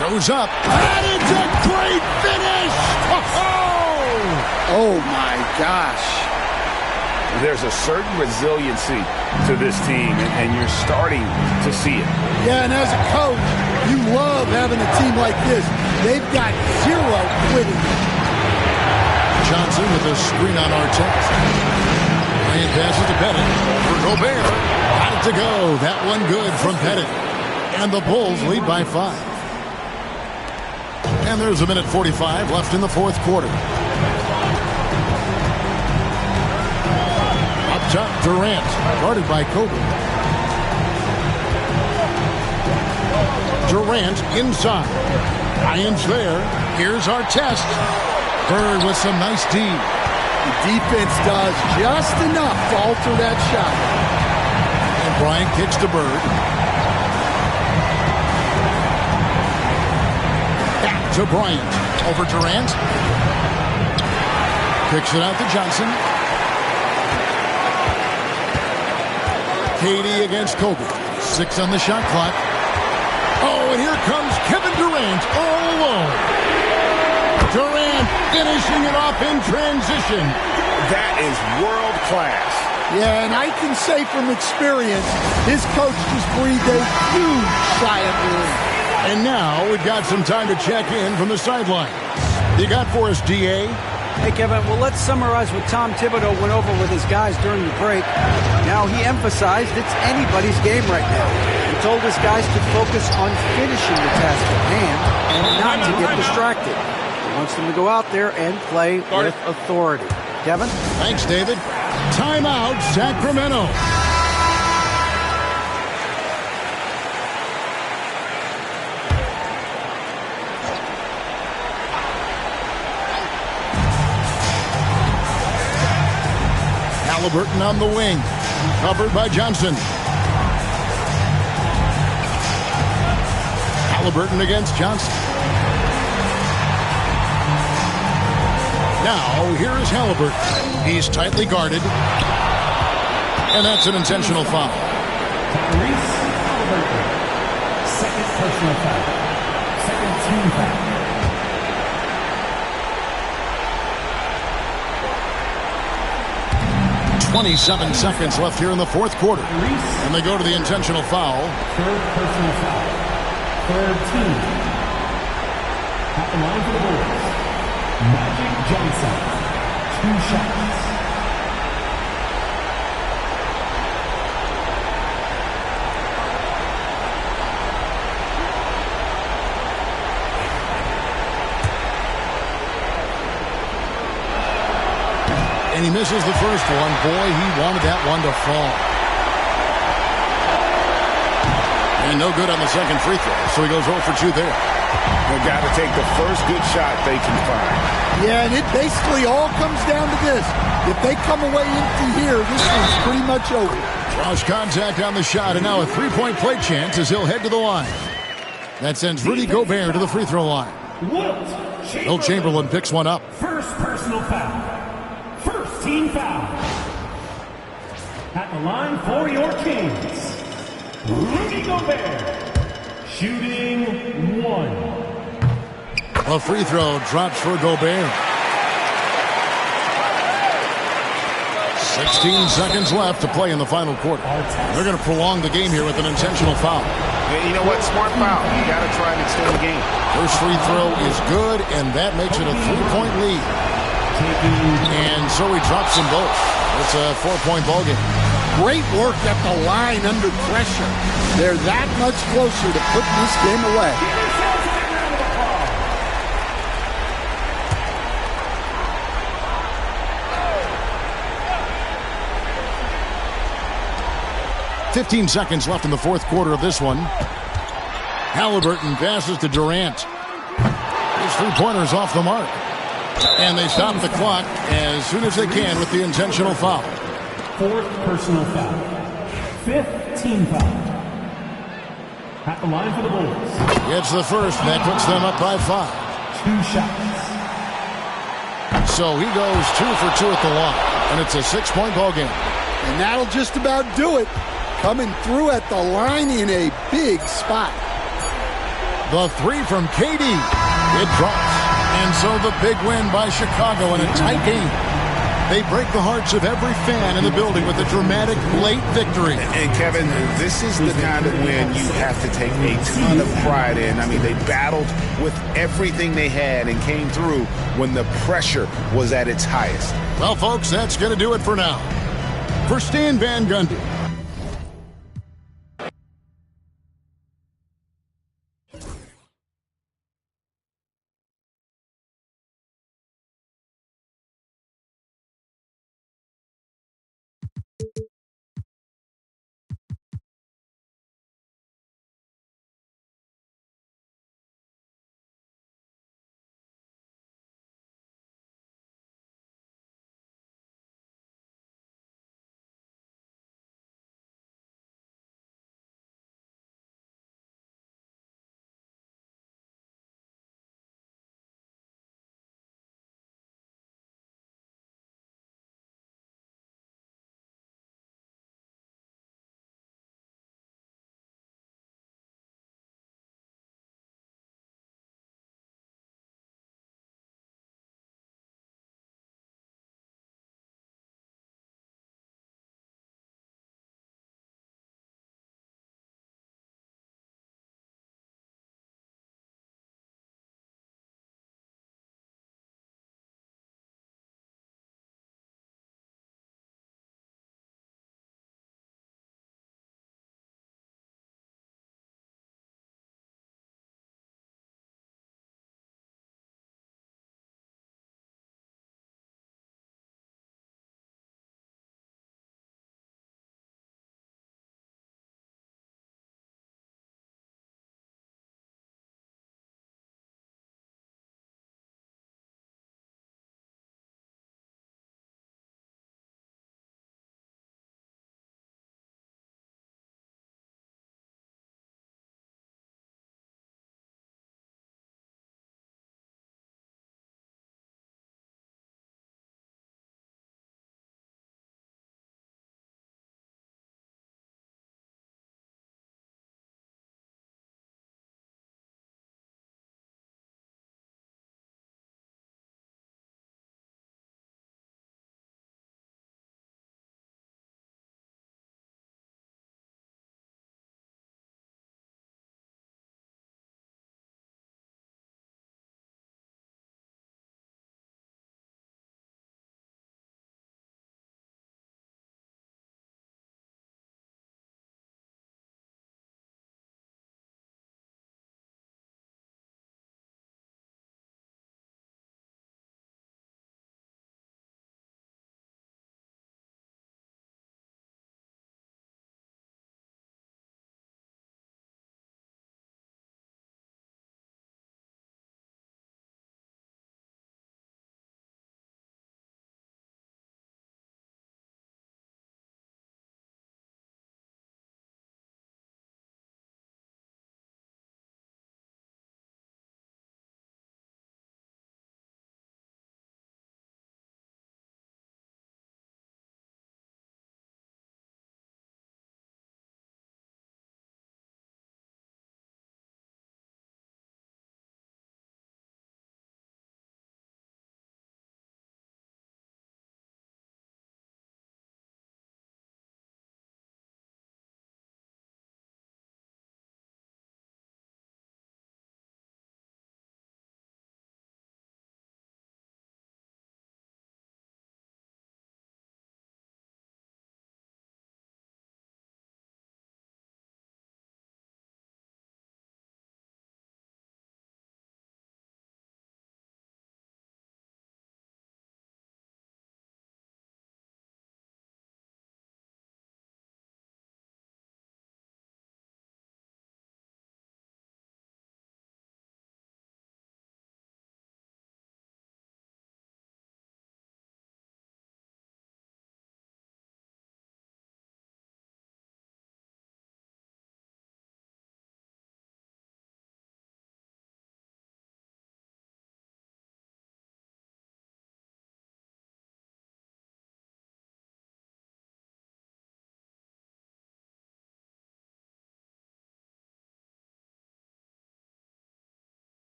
Goes up. And it's a great finish! Oh my gosh. There's a certain resiliency to this team, and you're starting to see it. Yeah, and as a coach, you love having a team like this. They've got 0 quitting. Johnson with a screen on Artest. Bryant passes to Pettit for Gobert. Got it to go. That one good from Pettit. And the Bulls lead by 5. And there's a minute 45 left in the fourth quarter. Up top, Durant, guarded by Kobe. Durant inside. Bryant's there. Here's Artest. Bird with some nice D. The defense does just enough to alter that shot. Bryant kicks to Bird. Back to Bryant. Over Durant. Kicks it out to Johnson. KD against Kobe. 6 on the shot clock. Oh, and here comes Kevin Durant all alone. Durant finishing it off in transition. That is world class. Yeah, and I can say from experience, his coach just breathed a huge sigh of relief. And now we've got some time to check in from the sideline. You got for us, DA? Hey, Kevin, well, let's summarize what Tom Thibodeau went over with his guys during the break. Now, he emphasized it's anybody's game right now. He told his guys to focus on finishing the task at hand and not to get distracted. He wants them to go out there and play with authority. Kevin? Thanks, David. Timeout, Sacramento. Halliburton on the wing. Covered by Johnson. Halliburton against Johnson. Now, here is Halliburton. He's tightly guarded. And that's an intentional foul. Tyrese Halliburton. Second personal foul. Second team foul. 27 seconds left here in the fourth quarter. And they go to the intentional foul. Third personal foul. Third team. At the line for the Bulls. Magic Johnson. 2 shots. And he misses the first one. Boy, he wanted that one to fall. And no good on the second free throw, so he goes 0 for 2 there. They've got to take the first good shot they can find. Yeah, and it basically all comes down to this. If they come away empty here, this one's pretty much over. Cross contact on the shot, and now a three-point play chance as he'll head to the line. That sends Rudy Gobert to the free throw line. Wilt Chamberlain picks one up. First personal foul. First team foul. At the line for your Kings, Rudy Gobert. Shooting 1. A free throw drops for Gobert. 16 seconds left to play in the final quarter. They're going to prolong the game here with an intentional foul. Yeah, you know what? Smart foul. You got to try and extend the game. First free throw is good, and that makes it a 3-point lead. And so he drops them both. It's a 4-point ball game. Great work at the line under pressure. They're that much closer to putting this game away. $15 seconds left in the fourth quarter of this one. Halliburton passes to Durant. His three-pointer's off the mark. And they stop the clock as soon as they can with the intentional foul. Fourth personal foul. Fifth team foul. At the line for the Bulls. Gets the first, and that puts them up by 5. 2 shots. So he goes 2 for 2 at the line, and it's a 6-point ball game. And that'll just about do it. Coming through at the line in a big spot. The 3 from KD. It drops. And so the big win by Chicago in a tight game. They break the hearts of every fan in the building with a dramatic late victory. And Kevin, this is the kind of win you have to take a ton of pride in. I mean, they battled with everything they had and came through when the pressure was at its highest. Well, folks, that's going to do it for now. For Stan Van Gundy,